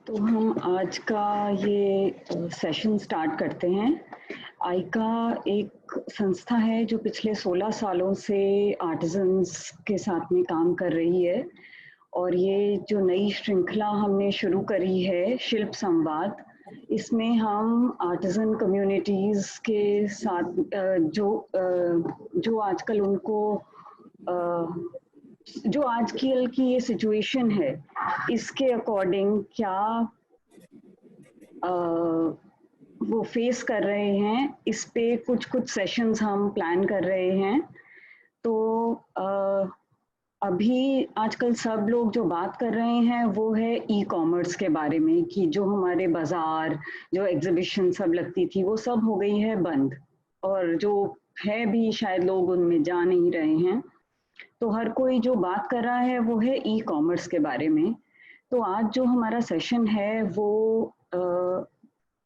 तो हम आज का ये सेशन स्टार्ट करते हैं। आइका एक संस्था है जो पिछले 16 सालों से आर्टिजन्स के साथ में काम कर रही है और ये जो नई श्रृंखला हमने शुरू करी है शिल्प संवाद, इसमें हम आर्टिजन कम्युनिटीज़ के साथ जो आजकल उनको जो आजकल की ये सिचुएशन है, इसके अकॉर्डिंग क्या वो फेस कर रहे हैं, इस पे कुछ सेशंस हम प्लान कर रहे हैं। तो अभी आजकल सब लोग जो बात कर रहे हैं वो है ई-कॉमर्स के बारे में कि जो हमारे बाज़ार, जो एग्ज़िबिशन सब लगती थी, वो सब हो गई है बंद और जो है भी शायद लोग उनमें जा नहीं रहे हैं। तो हर कोई जो बात कर रहा है वो है ई-कॉमर्स के बारे में। तो आज जो हमारा सेशन है वो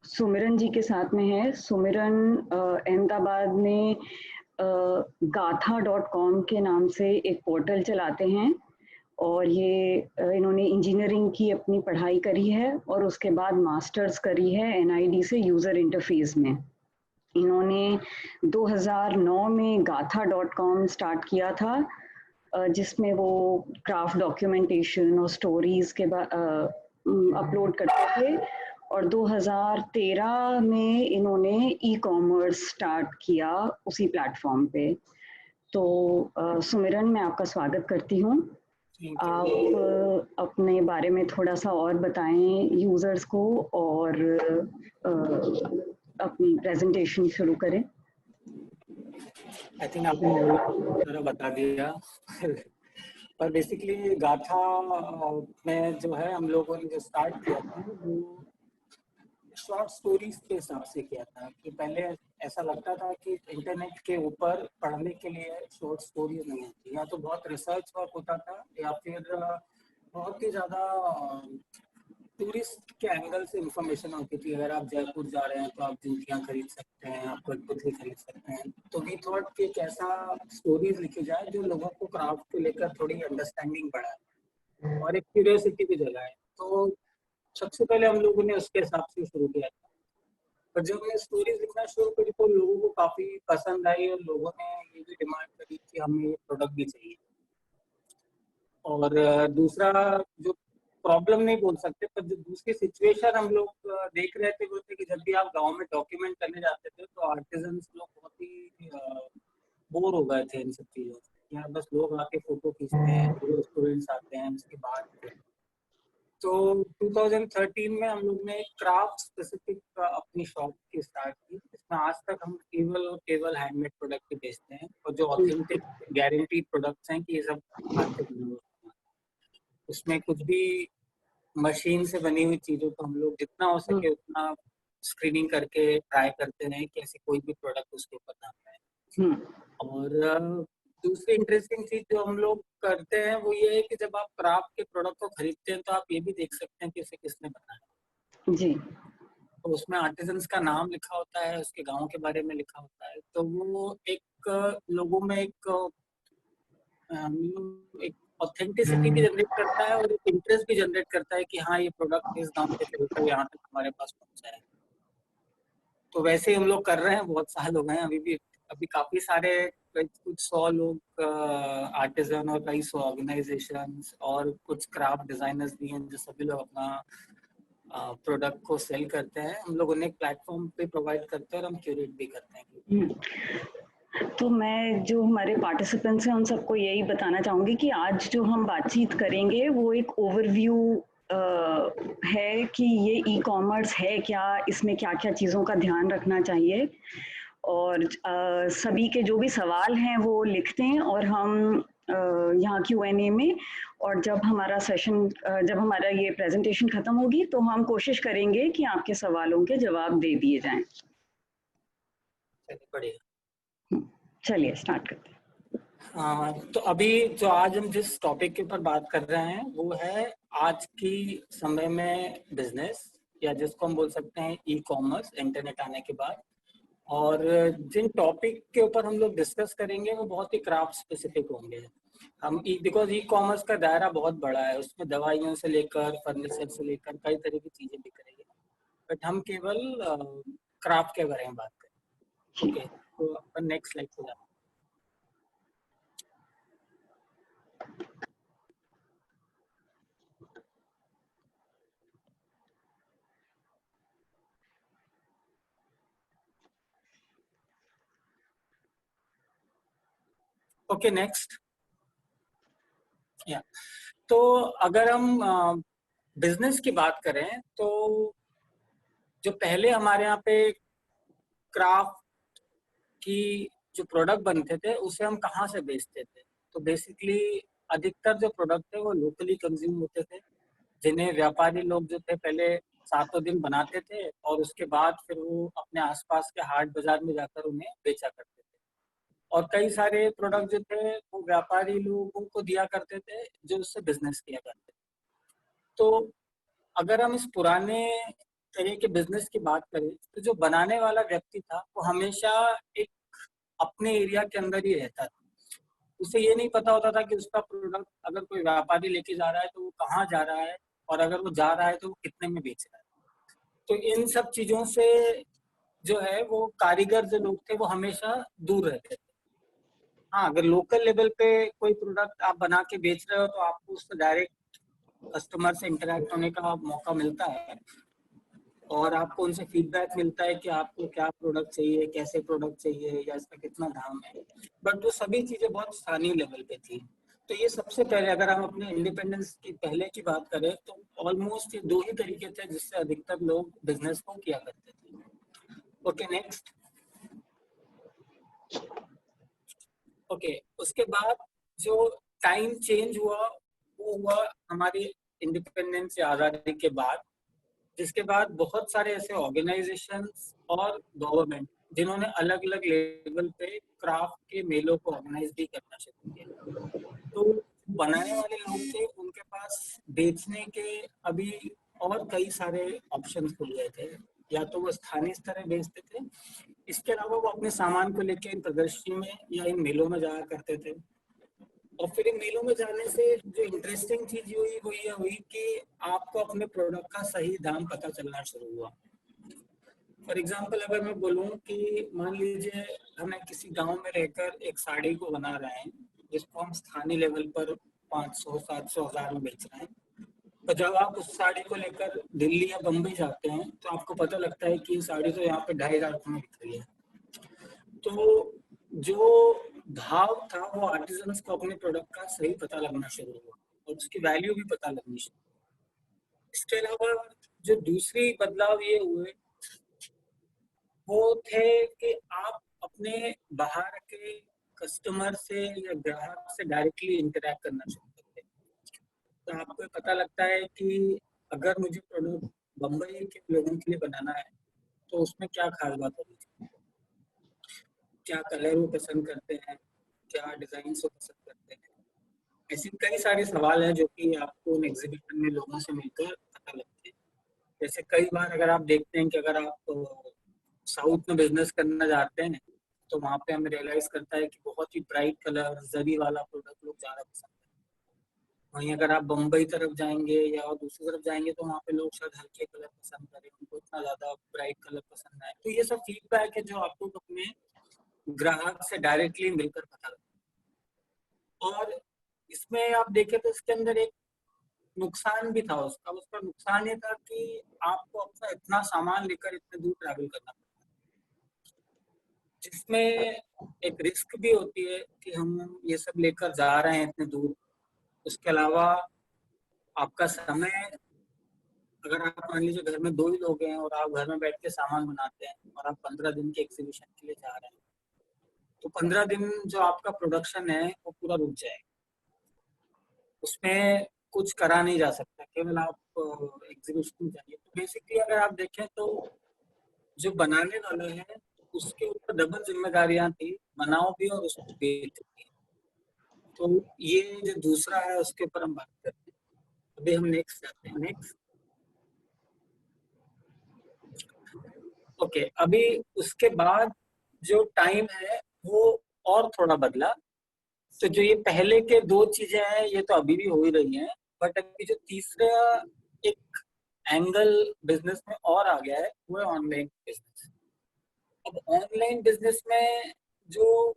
सुमिरन जी के साथ में है। सुमिरन अहमदाबाद में गाथा.com के नाम से एक पोर्टल चलाते हैं और ये इन्होंने इंजीनियरिंग की अपनी पढ़ाई करी है और उसके बाद मास्टर्स करी है एनआईडी से यूज़र इंटरफेस में। इन्होंने 2009 में गाथा.com स्टार्ट किया था, जिसमें वो क्राफ्ट डॉक्यूमेंटेशन और स्टोरीज के अपलोड करते थे और 2013 में इन्होंने ई कॉमर्स स्टार्ट किया उसी प्लेटफॉर्म पे। तो सुमिरन, मैं आपका स्वागत करती हूँ। आप अपने बारे में थोड़ा सा और बताएं यूजर्स को और अपनी प्रेजेंटेशन शुरू करें। आई थिंक आपने बता दिया पर बेसिकली गाथा में जो है हम लोगों ने जो स्टार्ट किया था वो शॉर्ट स्टोरीज के हिसाब से किया था कि पहले ऐसा लगता था कि इंटरनेट के ऊपर पढ़ने के लिए शॉर्ट स्टोरीज नहीं होती, या तो बहुत रिसर्च वर्क होता था या फिर बहुत ही ज़्यादा टूरिस्ट के एंगल से इंफॉर्मेशन होती थी। अगर आप जयपुर जा रहे हैं तो आप जूतियाँ खरीद सकते हैं, आप कठपुतली खरीद सकते हैं। तो वी थॉट कि एक ऐसा स्टोरीज लिखी जाए जो लोगों को क्राफ्ट को लेकर थोड़ी अंडरस्टैंडिंग बढ़ाए और एक क्यूरियोसिटी भी जगाए। तो सबसे पहले हम लोगों ने उसके हिसाब से शुरू किया था। पर जब मैं स्टोरीज लिखना शुरू करी तो लोगों को काफ़ी पसंद आई और लोगों ने ये भी डिमांड करी कि हमें ये प्रोडक्ट भी चाहिए। और दूसरा जो प्रॉब्लम नहीं बोल सकते, पर जो दूसरी सिचुएशन हम लोग देख रहे थे वो थे कि जब भी आप गांव में डॉक्यूमेंट करने जाते थे तो आर्टिजन्स लोग बहुत ही बोर हो गए थे इन सब चीज़ों से। यहाँ बस लोग आके फोटो खींचते हैं, स्टूडेंट्स आते हैं, उसके बाद तो 2013 में हम लोग ने क्राफ्ट स्पेसिफिक अपनी शॉप की स्टार्ट की, जिसमें आज तक हम केवल हैंडमेड प्रोडक्ट ही बेचते हैं और जो ऑथेंटिक गारंटीड प्रोडक्ट्स हैं कि ये सब हाथ से बने हुए। उसमें कुछ भी मशीन से बनी हुई चीज़ों को हम लोग जितना हो सके उतना स्क्रीनिंग करके ट्राई करते हैं कि ऐसी कोई भी प्रोडक्ट उसके ऊपर ना आए। और दूसरी इंटरेस्टिंग चीज जो हम लोग करते हैं वो ये है कि जब आप क्राफ्ट के प्रोडक्ट को खरीदते हैं तो आप ये भी देख सकते हैं कि इसे किसने बनाया जी। तो उसमें आर्टिजन्स का नाम लिखा होता है, उसके गांव के बारे में लिखा होता है। तो वो एक लोगों में एक ऑथेंटिसिटी भी जनरेट करता है और एक इंटरेस्ट भी जनरेट करता है कि हाँ ये प्रोडक्ट इस दाम पे चलकर यहाँ तक हमारे पास पहुंचा है। तो वैसे ही हम लोग कर रहे हैं, बहुत साल हो गए हैं। अभी काफी सारे कुछ 100 लोग आर्टिजन और कई 100 ऑर्गेनाइजेशंस और कुछ क्राफ्ट डिजाइनर्स भी हैं जो सभी लोग अपना प्रोडक्ट को सेल करते हैं। हम लोग उन्हें प्लेटफॉर्म पे प्रोवाइड करते हैं और हम क्यूरेट भी करते हैं। तो मैं जो हमारे पार्टिसिपेंट्स हैं उन सबको यही बताना चाहूँगी कि आज जो हम बातचीत करेंगे वो एक ओवरव्यू है कि ये ई कॉमर्स है क्या, इसमें क्या क्या चीज़ों का ध्यान रखना चाहिए और सभी के जो भी सवाल हैं वो लिखते हैं और हम यहाँ Q&A में, और जब हमारा सेशन जब हमारा ये प्रेजेंटेशन खत्म होगी तो हम कोशिश करेंगे कि आपके सवालों के जवाब दे दिए जाएं। चलिए स्टार्ट करते हैं। तो अभी जो आज हम जिस टॉपिक के ऊपर बात कर रहे हैं वो है आज की समय में बिजनेस, या जिसको हम बोल सकते हैं ई कॉमर्स, इंटरनेट आने के बाद। और जिन टॉपिक के ऊपर हम लोग डिस्कस करेंगे वो बहुत ही क्राफ्ट स्पेसिफिक होंगे। हम बिकॉज ई कॉमर्स का दायरा बहुत बड़ा है, उसमें दवाइयों से लेकर फर्नीचर से लेकर कई तरह की चीजें बिक रही है, बट हम केवल क्राफ्ट के बारे में बात करें। ओके, तो अपन नेक्स्ट स्लाइड पे जाते हैं। Okay next. या तो अगर हम बिजनेस की बात करें तो जो पहले हमारे यहाँ पे क्राफ्ट की जो प्रोडक्ट बनते थे उसे हम कहाँ से बेचते थे, तो बेसिकली अधिकतर जो प्रोडक्ट थे वो लोकली कंज्यूम होते थे, जिन्हें व्यापारी लोग जो थे पहले सातों दिन बनाते थे और उसके बाद फिर वो अपने आसपास के हाट बाजार में जाकर उन्हें बेचा करते थे। और कई सारे प्रोडक्ट जो थे वो व्यापारी लोगों को दिया करते थे जो उससे बिजनेस किया करते थे। तो अगर हम इस पुराने तरह के बिजनेस की बात करें तो जो बनाने वाला व्यक्ति था वो हमेशा एक अपने एरिया के अंदर ही रहता था। उसे ये नहीं पता होता था कि उसका प्रोडक्ट अगर कोई व्यापारी लेके जा रहा है तो वो कहाँ जा रहा है, और अगर वो जा रहा है तो वो कितने में बेच रहा है। तो इन सब चीजों से जो है वो कारीगर जो लोग थे वो हमेशा दूर रहते थे। हाँ, अगर लोकल लेवल पे कोई प्रोडक्ट आप बना के बेच रहे हो तो आपको उससे डायरेक्ट कस्टमर से इंटरेक्ट होने का मौका मिलता है और आपको उनसे फीडबैक मिलता है कि आपको क्या प्रोडक्ट चाहिए, कैसे प्रोडक्ट चाहिए या इसका कितना दाम है। बट वो सभी चीजें बहुत स्थानीय लेवल पे थी। तो ये सबसे पहले अगर हम अपने इंडिपेंडेंस की पहले की बात करें तो ऑलमोस्ट ये दो ही तरीके थे जिससे अधिकतर लोग बिजनेस को किया करते थे। Okay next. ओके, उसके बाद जो टाइम चेंज हुआ वो हुआ हमारी इंडिपेंडेंस या आज़ादी के बाद, जिसके बाद बहुत सारे ऐसे ऑर्गेनाइजेशंस और गवर्नमेंट जिन्होंने अलग अलग लेवल पे क्राफ्ट के मेलों को ऑर्गेनाइज भी करना शुरू किया। तो बनाने वाले लोग थे उनके पास बेचने के अभी और कई सारे ऑप्शंस खुल गए थे। या तो वो स्थानीय स्तर पे बेचते थे, इसके अलावा वो अपने सामान को लेकर इन प्रदर्शनी में या इन मेलों में जाया करते थे। और फिर इन मेलों में जाने से जो इंटरेस्टिंग चीज हुई वो ये हुई कि आपको अपने प्रोडक्ट का सही दाम पता चलना शुरू हुआ। फॉर एग्जाम्पल अगर मैं बोलूँ कि मान लीजिए हमें किसी गांव में रहकर एक साड़ी को बना रहे हैं जिसको हम स्थानीय लेवल पर 500, 700, 1000 में बेच रहे हैं, तो जब आप उस साड़ी को लेकर दिल्ली या बम्बई जाते हैं तो आपको पता लगता है कि ये साड़ी तो यहाँ पे 2500 में बिक रही है। तो जो भाव था वो आर्टिजन्स को अपने प्रोडक्ट का सही पता लगना शुरू हुआ और उसकी वैल्यू भी पता लगनी शुरू। इसके अलावा जो दूसरी बदलाव ये हुए वो थे कि आप अपने बाहर के कस्टमर से या ग्राहक से डायरेक्टली इंटरेक्ट करना शुरू करते हैं। तो आपको पता लगता है कि अगर मुझे प्रोडक्ट बम्बई के लोगों के लिए बनाना है तो उसमें क्या खास बात होनी चाहिए, क्या कलर वो पसंद करते हैं, क्या डिजाइन वो पसंद करते हैं। ऐसे कई सारे सवाल हैं जो कि आपको उन एग्जीबिशन में लोगों से मिलकर पता लगते हैं। जैसे कई बार अगर आप देखते हैं कि अगर आप साउथ में बिजनेस करना चाहते हैं तो वहाँ पे हमें रियलाइज करता है कि बहुत ही ब्राइट कलर जरी वाला प्रोडक्ट लोग ज़्यादा पसंद करते हैं। वहीं अगर आप बम्बई तरफ जाएंगे या और दूसरी तरफ जाएंगे तो वहाँ पे लोग शायद हल्के कलर पसंद करें, उनको इतना ज़्यादा ब्राइट कलर पसंद आए। तो ये सब फीडबैक है जो आपको अपने ग्राहक से डायरेक्टली मिलकर पता लगता है। और इसमें आप देखें तो इसके अंदर एक नुकसान भी था उसका नुकसान ये था कि आपको अपना इतना सामान लेकर इतने दूर ट्रैवल करना पड़ता है, जिसमें एक रिस्क भी होती है कि हम ये सब लेकर जा रहे हैं इतने दूर। उसके अलावा आपका समय, अगर आप मान लीजिए घर में दो ही लोग हैं और आप घर में बैठ के सामान बनाते हैं और आप 15 दिन के एग्जीबिशन के लिए जा रहे हैं तो 15 दिन जो आपका प्रोडक्शन है वो पूरा रुक जाएगा, उसमें कुछ करा नहीं जा सकता, केवल आप एग्जीबिशन जाइए। तो बेसिकली अगर आप देखें तो जो बनाने वाला है उसके ऊपर डबल जिम्मेदारियां थी, बनाओ भी और उसको बेचो भी। तो ये जो दूसरा है उसके ऊपर हम बात करते हैं। अभी हम नेक्स्ट जाते हैं। नेक्स्ट। ओके, अभी उसके बाद जो टाइम है वो और थोड़ा बदला। तो जो ये पहले के दो चीजें हैं ये तो अभी भी हो ही रही हैं, बट अभी जो तीसरा एक एंगल बिजनेस में और आ गया है वो है ऑनलाइन बिजनेस। अब ऑनलाइन बिजनेस में जो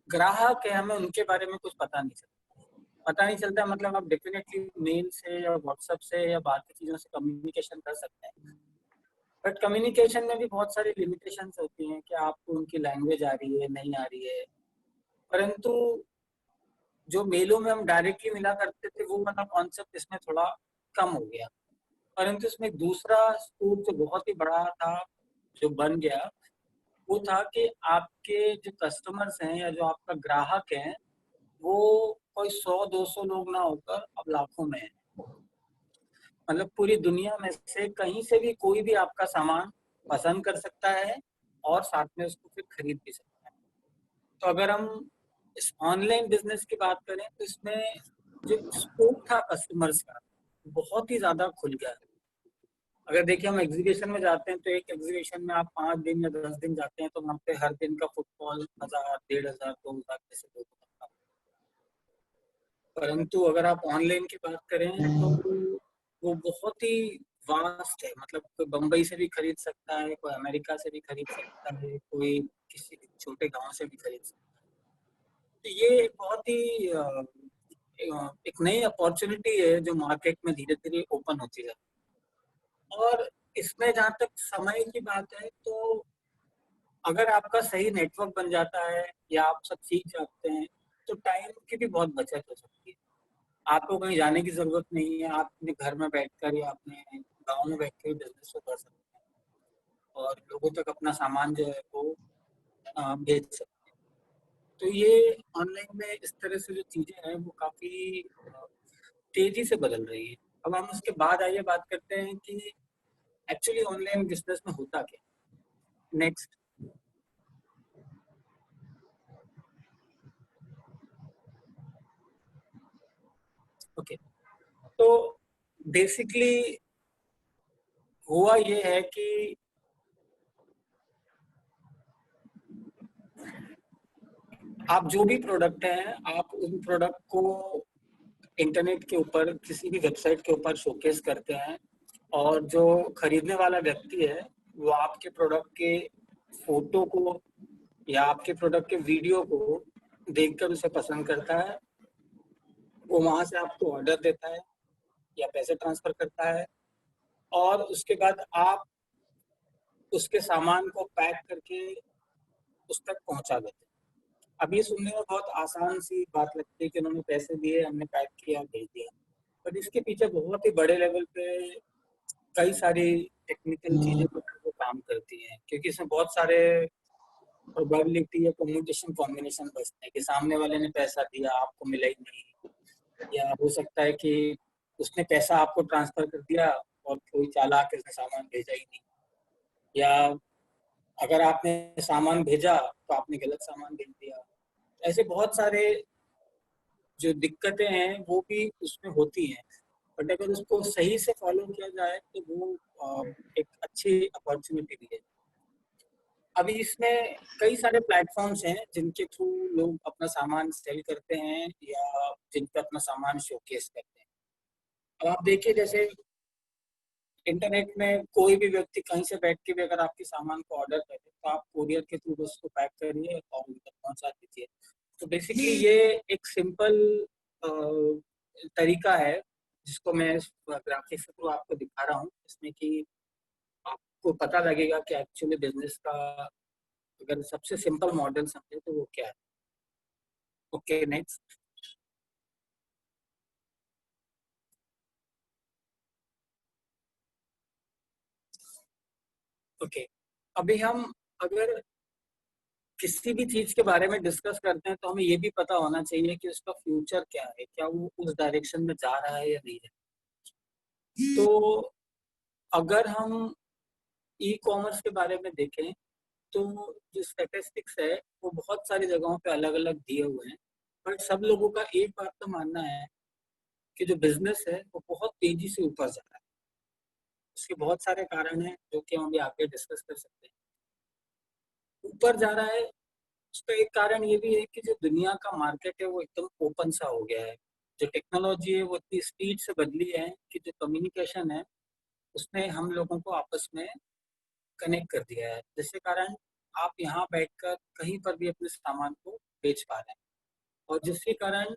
ग्राहक है हमें उनके बारे में कुछ पता नहीं चलता, मतलब आप डेफिनेटली मेल से या व्हाट्सएप से या बाकी चीजों से कम्युनिकेशन कर सकते हैं, बट कम्युनिकेशन में भी बहुत सारी लिमिटेशंस होती हैं कि आपको उनकी लैंग्वेज आ रही है नहीं आ रही है। परंतु जो मेलों में हम डायरेक्टली मिला करते थे वो वाला कॉन्सेप्ट इसमें थोड़ा कम हो गया। परंतु इसमें एक दूसरा स्कोप जो बहुत ही बड़ा था जो बन गया वो था कि आपके जो कस्टमर्स हैं या जो आपका ग्राहक है वो कोई 100-200 लोग ना होकर अब लाखों में है। मतलब पूरी दुनिया में से कहीं से भी कोई भी आपका सामान पसंद कर सकता है और साथ में उसको फिर खरीद भी सकता है। तो अगर हम इस ऑनलाइन बिजनेस की बात करें तो इसमें जो स्कोप था कस्टमर्स का बहुत ही ज्यादा खुल गया है। अगर देखिए हम एग्जीबिशन में जाते हैं तो एक एग्जीबिशन में आप 5 दिन या 10 दिन जाते हैं तो वहाँ पे हर दिन का फुटफॉल 1000, 1500, 2000 जैसे लोग होता है। परंतु अगर आप ऑनलाइन की बात करें तो वो बहुत ही वास्ट है। मतलब कोई बम्बई से भी खरीद सकता है, कोई अमेरिका से भी खरीद सकता है, कोई किसी छोटे गांव से भी खरीद सकता है। तो ये एक बहुत ही एक नई अपॉर्चुनिटी है जो मार्केट में धीरे धीरे ओपन होती है। और इसमें जहाँ तक समय की बात है तो अगर आपका सही नेटवर्क बन जाता है या आप सब सीख जाते हैं तो टाइम की भी बहुत बचत हो सकती है। आपको कहीं जाने की जरूरत नहीं है, आप अपने घर में बैठकर या अपने गांव में बैठकर बिजनेस को कर सकते हैं और लोगों तक अपना सामान जो है वो भेज सकते हैं। तो ये ऑनलाइन में इस तरह से जो चीजें हैं वो काफी तेजी से बदल रही है। अब हम उसके बाद आइए बात करते हैं कि एक्चुअली ऑनलाइन बिजनेस में होता क्या। नेक्स्ट। ओके, तो बेसिकली हुआ ये है कि आप जो भी प्रोडक्ट है आप उन प्रोडक्ट को इंटरनेट के ऊपर किसी भी वेबसाइट के ऊपर शोकेस करते हैं और जो खरीदने वाला व्यक्ति है वो आपके प्रोडक्ट के फोटो को या आपके प्रोडक्ट के वीडियो को देखकर उसे पसंद करता है। वो वहां से आपको ऑर्डर देता है या पैसे ट्रांसफर करता है और उसके बाद आप उसके सामान को पैक करके उस तक पहुंचा देते हैं। अब ये सुनने में बहुत आसान सी बात लगती है कि उन्होंने पैसे दिए, हमने पैक किया, भेज दिया, पर इसके पीछे बहुत ही बड़े लेवल पे कई सारी टेक्निकल चीजें वो काम करती हैं, क्योंकि इसमें बहुत सारे प्रोबेबिलिटी या कम्युनिकेशन कॉम्बिनेशन बचते हैं कि सामने वाले ने पैसा दिया आपको मिला ही नहीं, या हो सकता है कि उसने पैसा आपको ट्रांसफर कर दिया और कोई चालाक उसने सामान भेजा ही नहीं, या अगर आपने सामान भेजा तो आपने गलत सामान भेज दिया। ऐसे बहुत सारे जो दिक्कतें हैं वो भी उसमें होती हैं, बट अगर उसको सही से फॉलो किया जाए तो वो एक अच्छी अपॉर्चुनिटी भी है। अभी इसमें कई सारे प्लेटफॉर्म्स हैं जिनके थ्रू लोग अपना सामान सेल करते हैं या जिन पे अपना सामान शोकेस करते हैं। अब आप देखिए जैसे इंटरनेट में कोई भी व्यक्ति कहीं से बैठ के भी अगर आपके सामान को ऑर्डर करे तो आप कोरियर के थ्रू उसको पैक करिए और उन तक पहुंचा दीजिए। तो बेसिकली ये एक सिंपल तरीका है जिसको मैं ग्राफिक्स के थ्रू आपको दिखा रहा हूँ, इसमें कि आपको पता लगेगा कि एक्चुअली बिजनेस का अगर सबसे सिंपल मॉडल समझे तो वो क्या है। Okay, next. ओके, अभी हम अगर किसी भी चीज के बारे में डिस्कस करते हैं तो हमें ये भी पता होना चाहिए कि उसका फ्यूचर क्या है, क्या वो उस डायरेक्शन में जा रहा है या नहीं है। तो अगर हम ई कॉमर्स के बारे में देखें तो जो स्टैटिस्टिक्स है वो बहुत सारी जगहों पे अलग अलग दिए हुए हैं, बट सब लोगों का एक बात तो मानना है कि जो बिजनेस है वो बहुत तेजी से ऊपर जा रहा है। उसके बहुत सारे कारण हैं जो कि हम अभी आगे डिस्कस कर सकते हैं। ऊपर जा रहा है उसका एक कारण ये भी है कि जो दुनिया का मार्केट है वो एकदम ओपन सा हो गया है। जो टेक्नोलॉजी है वो इतनी स्पीड से बदली है कि जो कम्युनिकेशन है उसने हम लोगों को आपस में कनेक्ट कर दिया है, जिसके कारण आप यहाँ बैठकर कहीं पर भी अपने सामान को बेच पा रहे हैं, और जिसके कारण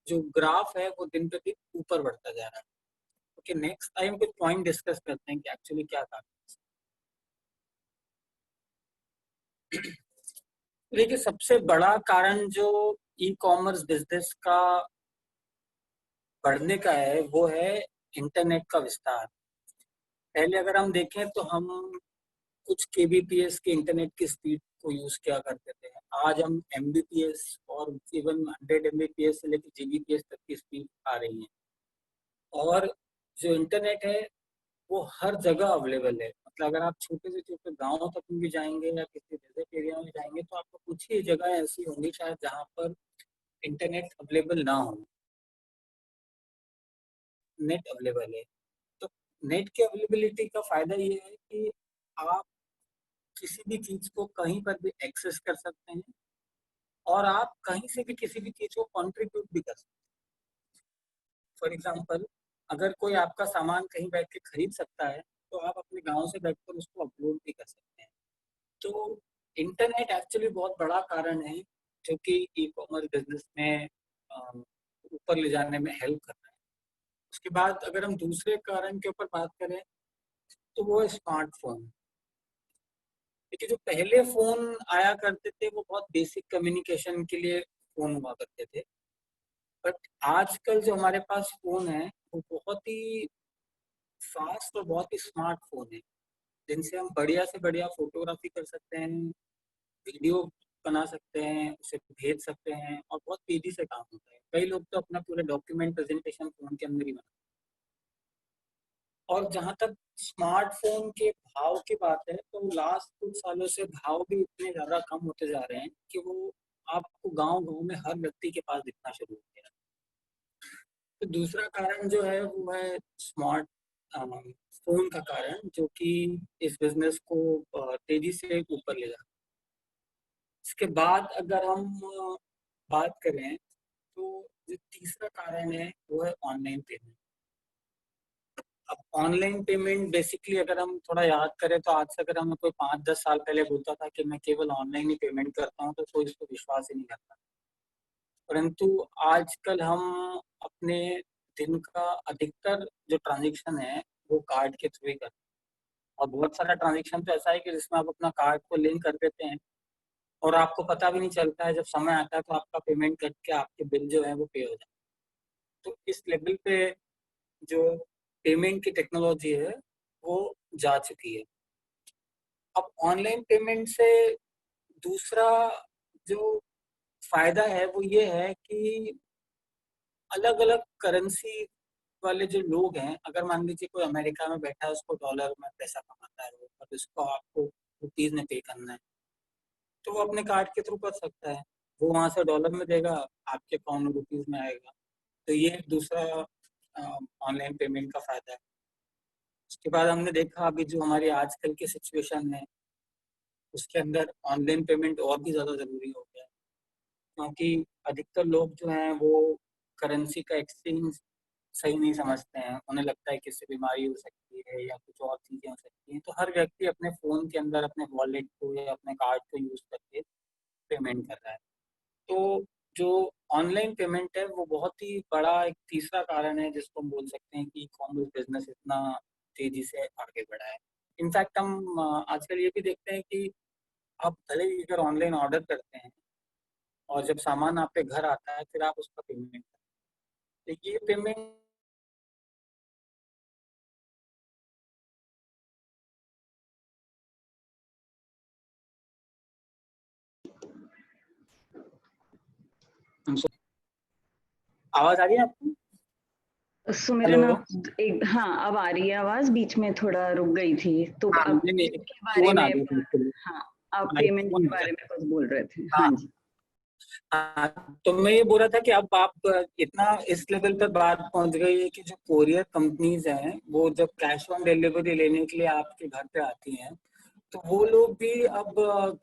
जो ग्राफ है वो दिन पे दिन ऊपर बढ़ता जा रहा है। ओके, नेक्स्ट टाइम कुछ पॉइंट डिस्कस करते हैं कि एक्चुअली क्या था। देखिए, सबसे बड़ा कारण जो ई कॉमर्स बिजनेस का बढ़ने का है वो है इंटरनेट का विस्तार। पहले अगर हम देखें तो हम कुछ केबीपीएस के इंटरनेट की स्पीड को यूज किया करते थे। आज हम एमबीपीएस और इवन 100 एमबीपीएस से लेकर जीबीपीएस तक की स्पीड आ रही है। और जो इंटरनेट है वो हर जगह अवेलेबल है। मतलब अगर आप छोटे से छोटे गाँव तक भी जाएंगे या किसी डेजर्ट एरिया में जाएंगे तो आपको कुछ ही जगह ऐसी होंगी शायद जहाँ पर इंटरनेट अवेलेबल ना हो। नेट अवेलेबल है, तो नेट की अवेलेबिलिटी का फायदा ये है कि आप किसी भी चीज को कहीं पर भी एक्सेस कर सकते हैं, और आप कहीं से भी किसी भी चीज को कंट्रीब्यूट भी कर सकते हैं। फॉर एग्जांपल, अगर कोई आपका सामान कहीं बैठ के खरीद सकता है तो आप अपने गांव से बैठकर उसको अपलोड भी कर सकते हैं। तो इंटरनेट एक्चुअली बहुत बड़ा कारण है जो कि ई कॉमर्स बिजनेस में ऊपर ले जाने में हेल्प कर रहा है। उसके बाद अगर हम दूसरे कारण के ऊपर बात करें तो वो है स्मार्टफोन। देखिए, जो पहले फोन आया करते थे वो बहुत बेसिक कम्युनिकेशन के लिए फोन हुआ करते थे, बट आजकल जो हमारे पास फोन है वो बहुत ही फास्ट और बहुत ही स्मार्ट फोन है, जिनसे हम बढ़िया से बढ़िया फोटोग्राफी कर सकते हैं, वीडियो बना सकते हैं, उसे भेज सकते हैं, और बहुत तेजी से काम होता है। कई लोग तो अपना पूरे डॉक्यूमेंट प्रेजेंटेशन फोन के अंदर ही बनाते हैं। और जहाँ तक स्मार्टफोन के भाव की बात है तो लास्ट कुछ सालों से भाव भी इतने ज़्यादा कम होते जा रहे हैं कि वो आपको गांव-गांव में हर व्यक्ति के पास दिखना शुरू हो गया है। तो दूसरा कारण जो है वो है स्मार्ट फ़ोन का कारण, जो कि इस बिज़नेस को तेज़ी से ऊपर ले जा। इसके बाद अगर हम बात करें तो जो तीसरा कारण है वो है ऑनलाइन पेमेंट। अब ऑनलाइन पेमेंट बेसिकली अगर हम थोड़ा याद करें तो आज से अगर हमें कोई 5-10 साल पहले बोलता था कि मैं केवल ऑनलाइन ही पेमेंट करता हूँ तो कोई इसको विश्वास ही नहीं करता। परंतु आजकल हम अपने दिन का अधिकतर जो ट्रांजेक्शन है वो कार्ड के थ्रू ही करते हैं, और बहुत सारा ट्रांजेक्शन तो ऐसा है कि जिसमें आप अपना कार्ड को लिंक कर देते हैं और आपको पता भी नहीं चलता है, जब समय आता है तो आपका पेमेंट कट के आपके बिल जो है वो पे हो जाता है। तो इस लेवल पे जो पेमेंट की टेक्नोलॉजी है वो जा चुकी है। अब ऑनलाइन पेमेंट से दूसरा जो फायदा है वो ये है कि अलग अलग करेंसी वाले जो लोग हैं, अगर मान लीजिए कोई अमेरिका में बैठा है, उसको डॉलर में पैसा कमाता है वो, और उसको आपको रुपीज में पे करना है, तो वो अपने कार्ड के थ्रू कर सकता है। वो वहां से डॉलर में देगा, आपके अकाउंट में रुपीज में आएगा। तो ये एक दूसरा ऑनलाइन पेमेंट का फायदा है। उसके बाद हमने देखा अभी जो हमारी आजकल की सिचुएशन है उसके अंदर ऑनलाइन पेमेंट और भी ज़्यादा ज़रूरी हो गया है, क्योंकि अधिकतर लोग जो हैं वो करेंसी का एक्सचेंज सही नहीं समझते हैं। उन्हें लगता है कि इससे बीमारी हो सकती है या कुछ और चीज़ें हो सकती हैं, तो हर व्यक्ति अपने फ़ोन के अंदर अपने वॉलेट को या अपने कार्ड को यूज़ करके पेमेंट कर रहा है। तो जो ऑनलाइन पेमेंट है वो बहुत ही बड़ा एक तीसरा कारण है जिसको हम बोल सकते हैं कि ई-कॉमर्स बिज़नेस इतना तेज़ी से आगे बढ़ा है। इनफैक्ट हम आजकल ये भी देखते हैं कि आप भले ही अगर ऑनलाइन ऑर्डर करते हैं और जब सामान आपके घर आता है फिर आप उसका पेमेंट करते हैं, तो ये पेमेंट आवाज आ रही है आपको? सुमिरन, हेलो। आप एक, हाँ अब आ रही है आवाज, बीच में थोड़ा रुक गई थी, तो हाँ, आप नहीं नहीं, पेमेंट के बारे फोन आ में, गई थी एक्चुअली। हाँ आप हाँ, एक पेमेंट फोन के आ बारे गया। में कुछ बोल रहे थे। हाँ हाँ जी। हाँ, तो मैं ये बोल रहा था कि अब आप इतना इस लेवल पर बात पहुंच गई है कि जो कोरियर कंपनीज हैं वो जब कैश ऑन डिलीवरी लेने के लिए आपके घर पे आती हैं तो वो लोग भी अब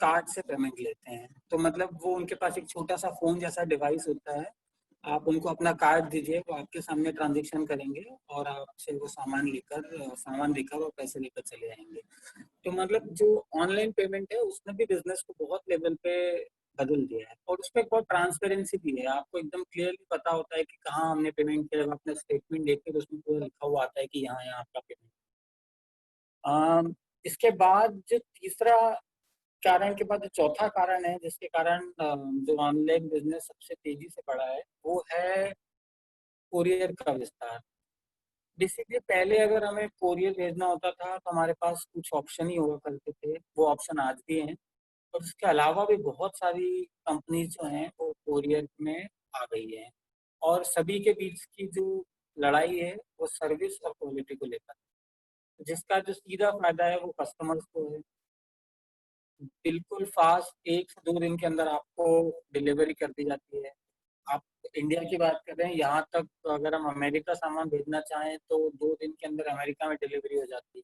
कार्ड से पेमेंट लेते हैं। तो मतलब वो उनके पास एक छोटा सा फोन जैसा डिवाइस होता है, आप उनको अपना कार्ड दीजिए, वो आपके सामने ट्रांजेक्शन करेंगे और आपसे वो सामान लेकर और पैसे लेकर चले जाएंगे। तो मतलब जो ऑनलाइन पेमेंट है उसने भी बिजनेस को बहुत लेवल पे बदल दिया है, और उसमें बहुत ट्रांसपेरेंसी भी है। आपको एकदम क्लियरली पता होता है कि कहाँ हमने पेमेंट किया। अपना स्टेटमेंट देखते तो उसमें पूरा लिखा हुआ आता है कि यहाँ यहाँ आपका पेमेंट। इसके बाद जो तीसरा कारण के बाद जो चौथा कारण है जिसके कारण जो ऑनलाइन बिजनेस सबसे तेजी से बढ़ा है, वो है कोरियर का विस्तार। बेसिकली पहले अगर हमें कोरियर भेजना होता था तो हमारे पास कुछ ऑप्शन ही हुआ करते थे, वो ऑप्शन आज भी हैं। और उसके अलावा भी बहुत सारी कंपनीज जो हैं वो कोरियर में आ गई हैं, और सभी के बीच की जो लड़ाई है वो सर्विस और क्वालिटी को लेकर, जिसका जो सीधा फायदा है वो कस्टमर्स को है। बिल्कुल फास्ट 1 से 2 दिन के अंदर आपको डिलीवरी कर दी जाती है। आप इंडिया की बात कर रहे हैं, यहाँ तक अगर हम अमेरिका सामान भेजना चाहें तो 2 दिन के अंदर अमेरिका में डिलीवरी हो जाती है।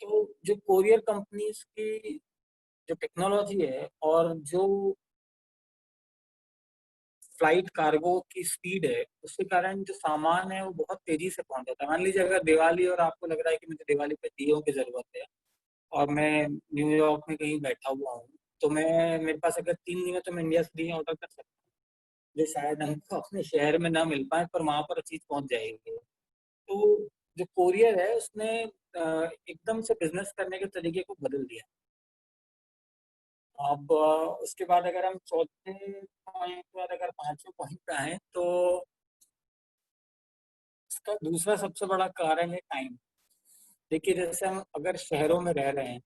तो जो कोरियर कंपनीज की जो टेक्नोलॉजी है और जो फ्लाइट कार्गो की स्पीड है, उसके कारण जो सामान है वो बहुत तेजी से पहुंच जाता है। मान लीजिए अगर दिवाली और आपको लग रहा है कि मुझे दिवाली पे दियों की जरूरत है और मैं न्यूयॉर्क में कहीं बैठा हुआ हूँ, तो मैं मेरे पास अगर 3 दिन है तो मैं इंडिया से दिए ऑर्डर कर सकता हूँ, जो शायद हमको अपने शहर में ना मिल पाए, पर वहां पर चीज पहुंच जाएगी। तो जो कोरियर है उसने एकदम से बिजनेस करने के तरीके को बदल दिया। अब उसके बाद अगर हम चौथे पॉइंट पर, अगर पांचवें पॉइंट पे आए, तो इसका दूसरा सबसे बड़ा कारण है टाइम। देखिए जैसे हम अगर शहरों में रह रहे हैं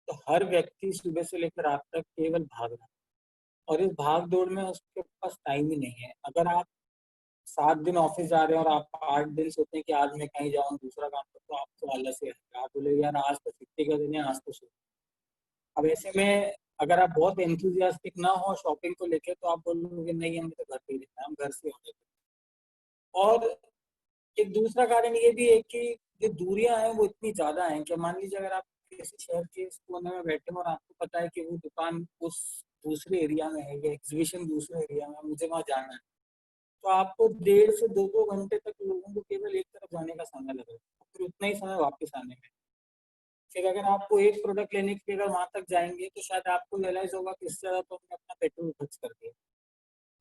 तो हर व्यक्ति सुबह से लेकर रात तक केवल भाग रहा है, और इस भाग दौड़ में उसके पास टाइम ही नहीं है। अगर आप 7 दिन ऑफिस जा रहे हैं और आप 8 दिन सोचते हैं कि आज मैं कहीं जाऊँ दूसरा काम करूँ, तो आपको आलस ही आएगा। आप बोले यार आज तो छुट्टी का दिन है, आज तो सो। अब ऐसे में अगर आप बहुत एंथुजियास्टिक ना हो शॉपिंग को लेके, तो आप बोलोगे नहीं हमें तो घर पे ही रहना है, हम घर से ऑर्डर करें। और एक दूसरा कारण ये भी है कि जो दूरियां हैं वो इतनी ज्यादा हैं कि मान लीजिए अगर आप किसी शहर के इस कोने में बैठे हो और आपको पता है कि वो दुकान उस दूसरे एरिया में है या एग्जीबिशन दूसरे एरिया में है, मुझे वहां जाना है, तो आपको 1.5 से 2 घंटे तक लोगों को केवल एक तरफ जाने का समय लगेगा, फिर उतना ही समय वापस आने में। फिर अगर आपको एक प्रोडक्ट लेने के लिए अगर वहां तक जाएंगे तो शायद आपको रियलाइज होगा कि इससे ज्यादा तो हमने अपना पेट्रोल खर्च कर दिया।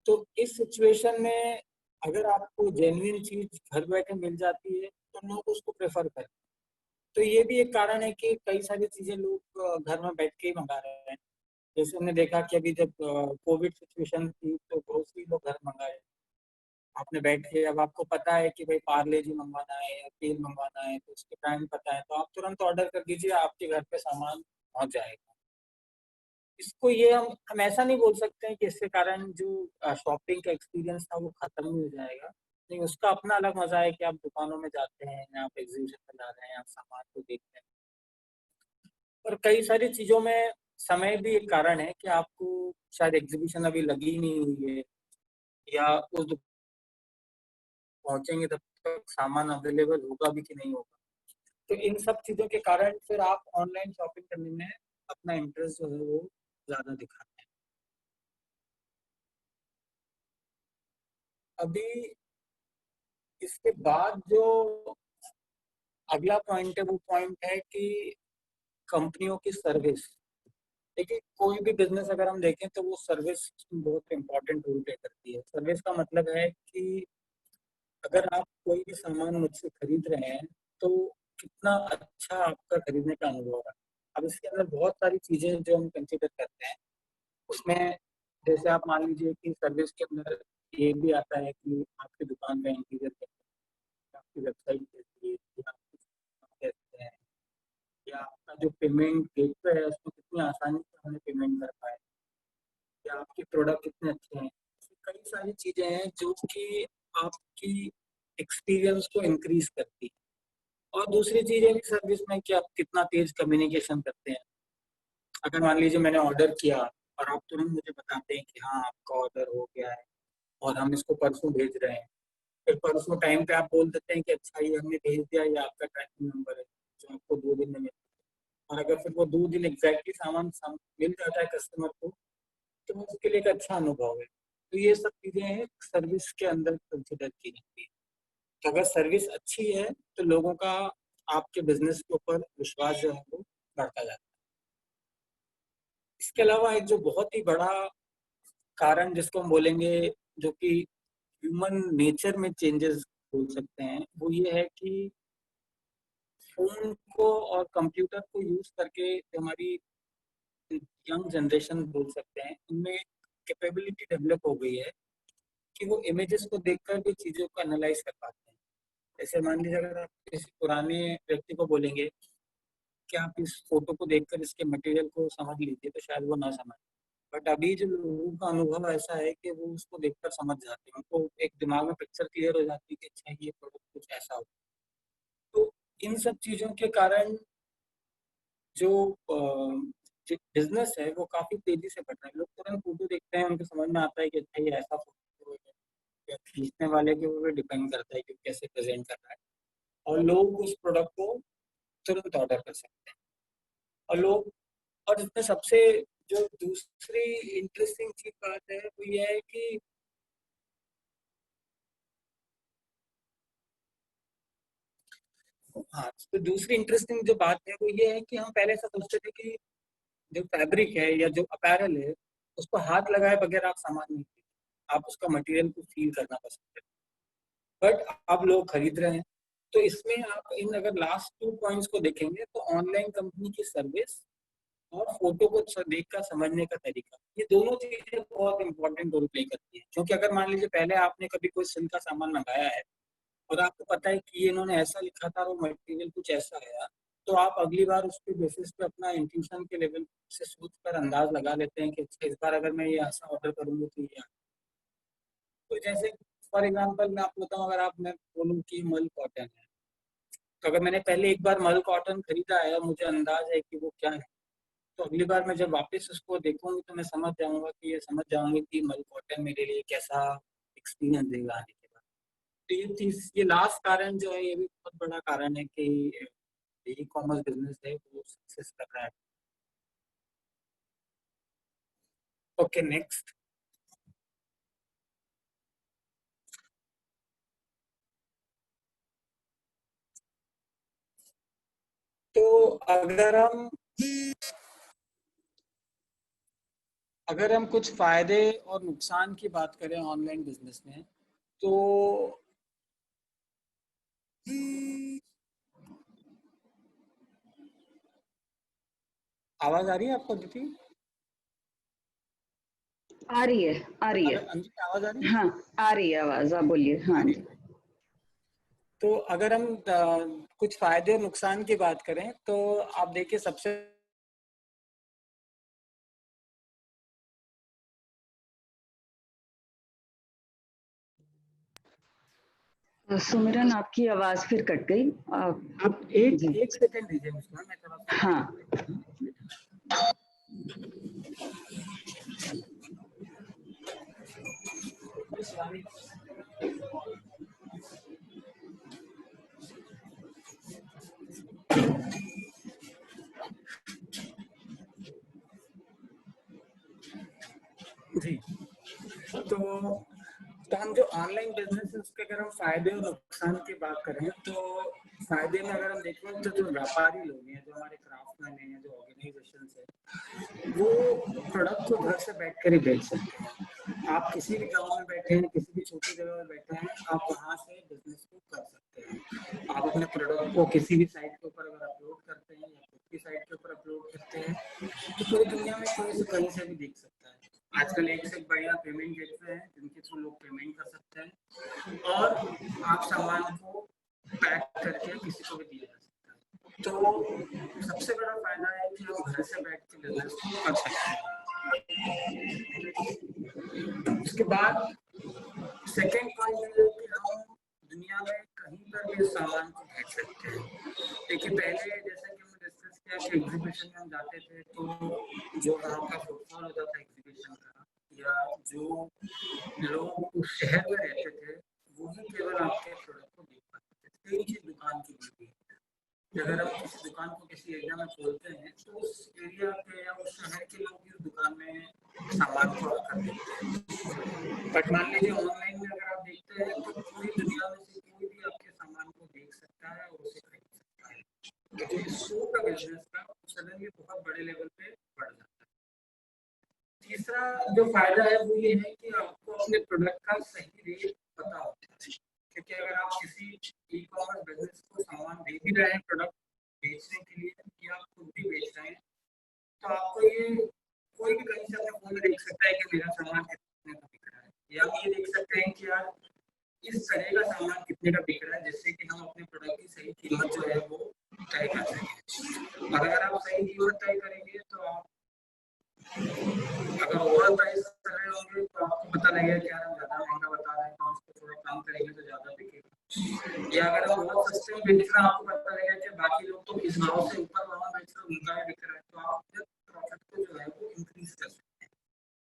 तो इस सिचुएशन में अगर आपको जेन्युइन चीज घर बैठे मिल जाती है तो लोग उसको प्रेफर करते हैं। तो ये भी एक कारण है कि कई सारी चीजें लोग घर में बैठ के ही मंगा रहे हैं। जैसे हमने देखा कि अभी जब कोविड सिचुएशन थी तो ग्रोसरी लोग घर मंगाए। आपने बैठ के, अब आपको पता है कि भाई पार्ले जी मंगवाना है या तेल मंगवाना है, तो उसके टाइम पता है, तो आप तुरंत ऑर्डर कर दीजिए, आपके घर पे सामान पहुंच जाएगा। इसको ये हम ऐसा नहीं बोल सकते हैं कि इसके कारण जो शॉपिंग का एक्सपीरियंस था वो खत्म ही हो जाएगा। नहीं, उसका अपना अलग मजा है कि आप दुकानों में जाते हैं, आप एग्जीबिशन में जा रहे हैं, आप सामान को देखते हैं। और कई सारी चीजों में समय भी एक कारण है कि आपको शायद एग्जीबिशन अभी लगी नहीं हुई है, या उस दुकान पहुंचेंगे तब तक सामान अवेलेबल होगा भी कि नहीं होगा। तो इन सब चीजों के कारण फिर आप ऑनलाइन शॉपिंग करने में अपना इंटरेस्ट जो है वो ज्यादा दिखाते हैं। अभी इसके बाद जो अगला पॉइंट है वो पॉइंट है कि कंपनियों की सर्विस। देखिए कोई भी बिजनेस अगर हम देखें तो वो सर्विस बहुत इंपॉर्टेंट रोल प्ले करती है। सर्विस का मतलब है कि अगर आप कोई भी सामान मुझसे खरीद रहे हैं तो कितना अच्छा आपका खरीदने का अनुभव है। अब इसके अंदर बहुत सारी चीजें जो हम कंसिडर करते हैं उसमें, जैसे आप मान लीजिए कि सर्विस के अंदर ये भी आता है कि आपकी दुकान का इंटीरियर कैसा है, आपकी वेबसाइट कैसी है, या आपकी कैसे है, या आपका जो पेमेंट गेटवे है उसको कितनी आसानी से हमें पेमेंट कर पाए, या आपके प्रोडक्ट कितने अच्छे हैं। ऐसी कई सारी चीजें हैं जो कि आपकी एक्सपीरियंस को इंक्रीज करती है। और दूसरी चीज है कि सर्विस में कि आप कितना तेज कम्युनिकेशन करते हैं। अगर मान लीजिए मैंने ऑर्डर किया और आप तुरंत मुझे बताते हैं कि हाँ आपका ऑर्डर हो गया है और हम इसको परसों भेज रहे हैं, फिर परसों टाइम पे आप बोल देते हैं कि अच्छा ये हमने भेज दिया, ये आपका ट्रैकिंग नंबर है जो आपको 2 दिन में मिलेगा। और अगर फिर वो 2 दिन एग्जैक्टली सामान मिल जाता है कस्टमर को तो उसके लिए एक अच्छा अनुभव है। तो ये सब चीजें सर्विस के अंदर कंसिडर की जाती है। तो अगर सर्विस अच्छी है तो लोगों का आपके बिजनेस के ऊपर विश्वास जो है वो बढ़ता जाता है। इसके अलावा एक जो बहुत ही बड़ा कारण जिसको हम बोलेंगे, जो कि ह्यूमन नेचर में चेंजेस बोल सकते हैं, वो ये है कि फोन को और कंप्यूटर को यूज करके हमारी यंग जनरेशन बोल सकते हैं, उनमें कैपेबिलिटी डेवलप हो गई है कि वो इमेजेस को देखकर भी चीजों को एनालाइज कर पाते हैं। जैसे मान लीजिए अगर आप किसी पुराने व्यक्ति को बोलेंगे कि आप इस फोटो को देखकर इसके मटेरियल को समझ लीजिए, तो शायद वो ना समझ। बट अभी जो लोगों का अनुभव ऐसा है कि वो उसको देखकर समझ जाते हैं, उनको एक दिमाग में पिक्चर क्लियर हो जाती है कि अच्छा ये प्रोडक्ट कुछ ऐसा हो। तो इन सब चीजों के कारण जो बिजनेस है वो काफी तेजी से बढ़ रहा है। लोग तुरंत फोटो देखते हैं, उनको समझ में आता है कि अच्छा ये ऐसा फोटो है, या खींचने वाले के ऊपर डिपेंड करता है कि कैसे प्रेजेंट कर रहा है, और लोग उस प्रोडक्ट को तुरंत ऑर्डर कर सकते हैं। और लोग, और इसमें सबसे जो दूसरी इंटरेस्टिंग चीज बात है वो ये है कि हाँ, तो दूसरी इंटरेस्टिंग जो बात है वो ये है कि हम पहले ऐसा सोचते थे कि जो फैब्रिक है या जो अपैरल है उसको हाथ लगाए बगैर आप सामान नहीं खरीदते, आप उसका मटेरियल को फील करना पसंद करते हैं, बट अब लोग खरीद रहे हैं। तो इसमें आप इन अगर लास्ट 2 पॉइंट्स को देखेंगे तो ऑनलाइन कंपनी की सर्विस और फोटो को देखकर समझने का तरीका, ये दोनों चीजें बहुत इंपॉर्टेंट रोल प्ले करती है। क्योंकि अगर मान लीजिए पहले आपने कभी कोई सिल्क का सामान मंगाया है और आपको पता है कि ये इन्होंने ऐसा लिखा था और वो मटेरियल कुछ ऐसा आया, तो आप अगली बार उसके बेसिस पे अपना इंट्यूशन के लेवल से सोच कर अंदाज लगा लेते हैं कि अच्छा इस बार अगर मैं ये ऐसा ऑर्डर करूंगी तो ये तो जैसे फॉर एग्जांपल मैं आपको बताऊं, अगर आप मैं बोलूँ कि मल कॉटन है, तो अगर मैंने पहले एक बार मल कॉटन खरीदा है और मुझे अंदाज है कि वो क्या है, तो अगली बार मैं जब वापस उसको देखूंगी तो मैं समझ जाऊंगा कि ये समझ जाऊंगी कि मल कॉटन मेरे लिए कैसा एक्सपीरियंस देगा आने के बाद। तो ये लास्ट कारण जो है ये भी बहुत बड़ा कारण है कि ई कॉमर्स बिजनेस है वो सक्सेस कर रहा है। Okay, next. तो अगर हम कुछ फायदे और नुकसान की बात करें ऑनलाइन बिजनेस में, तो आवाज आ रही है आपको दीदी? आ रही है, आ रही है। अगर अंजी आवाज आ रही है? हाँ, आ रही है आवाज, आप बोलिए। हाँ जी। तो अगर हम कुछ फायदे और नुकसान की बात करें तो आप देखिए, सबसे सुमिरन, आपकी आवाज फिर कट गई। आप एक जी। एक सेकंड दीजिए मुझको, मैं थोड़ा हाँ। सा जी। तो हम जो ऑनलाइन बिजनेस है उसके अगर हम फायदे और नुकसान की बात करें, तो फायदे में अगर हम देखें तो जो व्यापारी लोग हैं, जो हमारे क्राफ्टमैन हैं, जो ऑर्गेनाइजेशन है, वो प्रोडक्ट को घर से बैठ कर ही बेच सकते हैं। आप किसी भी गांव में बैठे हैं, किसी भी छोटी जगह में बैठे हैं, आप वहां से बिजनेस को कर सकते हैं। आप अपने प्रोडक्ट को किसी भी साइट के ऊपर अगर अपलोड करते हैं या खुद की साइट के ऊपर अपलोड करते हैं तो पूरी दुनिया में कोई से कहीं से भी देख सकता है। आजकल एक से बढ़िया पेमेंट गेटवे है जिनके थ्रू लोग पेमेंट कर सकते हैं, और आप सामान को पैक करके किसी को भी दिया जा सकता है। तो सबसे बड़ा फायदा है कि हम घर से बैठ के बिजनेस कर सकते हैं। उसके बाद सेकेंड पॉइंट है कि हम दुनिया में कहीं पर भी सामान को भेज सकते हैं। देखिए, पहले जैसा कि हमने डिस्कस किया कि एग्जीबिशन में हम जाते थे तो जो वहाँ का फुटफॉल होता था एग्जीबिशन का, या जो लोग उस शहर में रहते थे वो ही केवल आपके प्रोडक्ट को देख पाते थे। सेम चीज दुकान की भी है। अगर हम किसी दुकान को किसी एरिया में खोलते हैं तो उस एरिया के या उस शहर के लोग इस दुकान में सामान को आकर देखते हैं। बट मान लीजिए ऑनलाइन में अगर आप देखते हैं तो पूरी दुनिया में से कोई भी आपके सामान को देख सकता है और उसे खरीद सकता है। तो जो शो का बिजनेस था सडनली बहुत बड़े लेवल पे बढ़ जाता है। तीसरा जो फायदा है वो ये है कि आपको अपने प्रोडक्ट का सही रेट पता होता है, क्योंकि अगर आप किसी ई कॉमर्स बिजनेस को सामान दे भी रहे हैं प्रोडक्ट बेचने के लिए या आप खुद भी बेच रहे हैं तो आपको ये कोई भी कहीं से अपने फोन में देख सकता है कि मेरा सामान कितने का बिक रहा है, या आप ये देख सकते हैं कि यार इस तरह का सामान कितने का बिक रहा है, जिससे कि हम अपने प्रोडक्ट की सही कीमत जो है वो तय कर सकें। और अगर आप सही कीमत तय करेंगे तो आप अगर ओवर प्राइस कर रहे होंगे तो आपको पता लगेगा कि यार हम ज़्यादा महंगा बता रहे हैं तो उसको थोड़ा कम करेंगे तो ज़्यादा बिकेगा, या अगर हम बहुत सस्ते में बेच रहे हैं आपको पता लगेगा कि बाकी लोग तो इस भाव से ऊपर भाव बेच रहे हैं उनका भी बिक रहा है, तो आप प्रॉफिट को जो है वो इंक्रीज कर सकते हैं।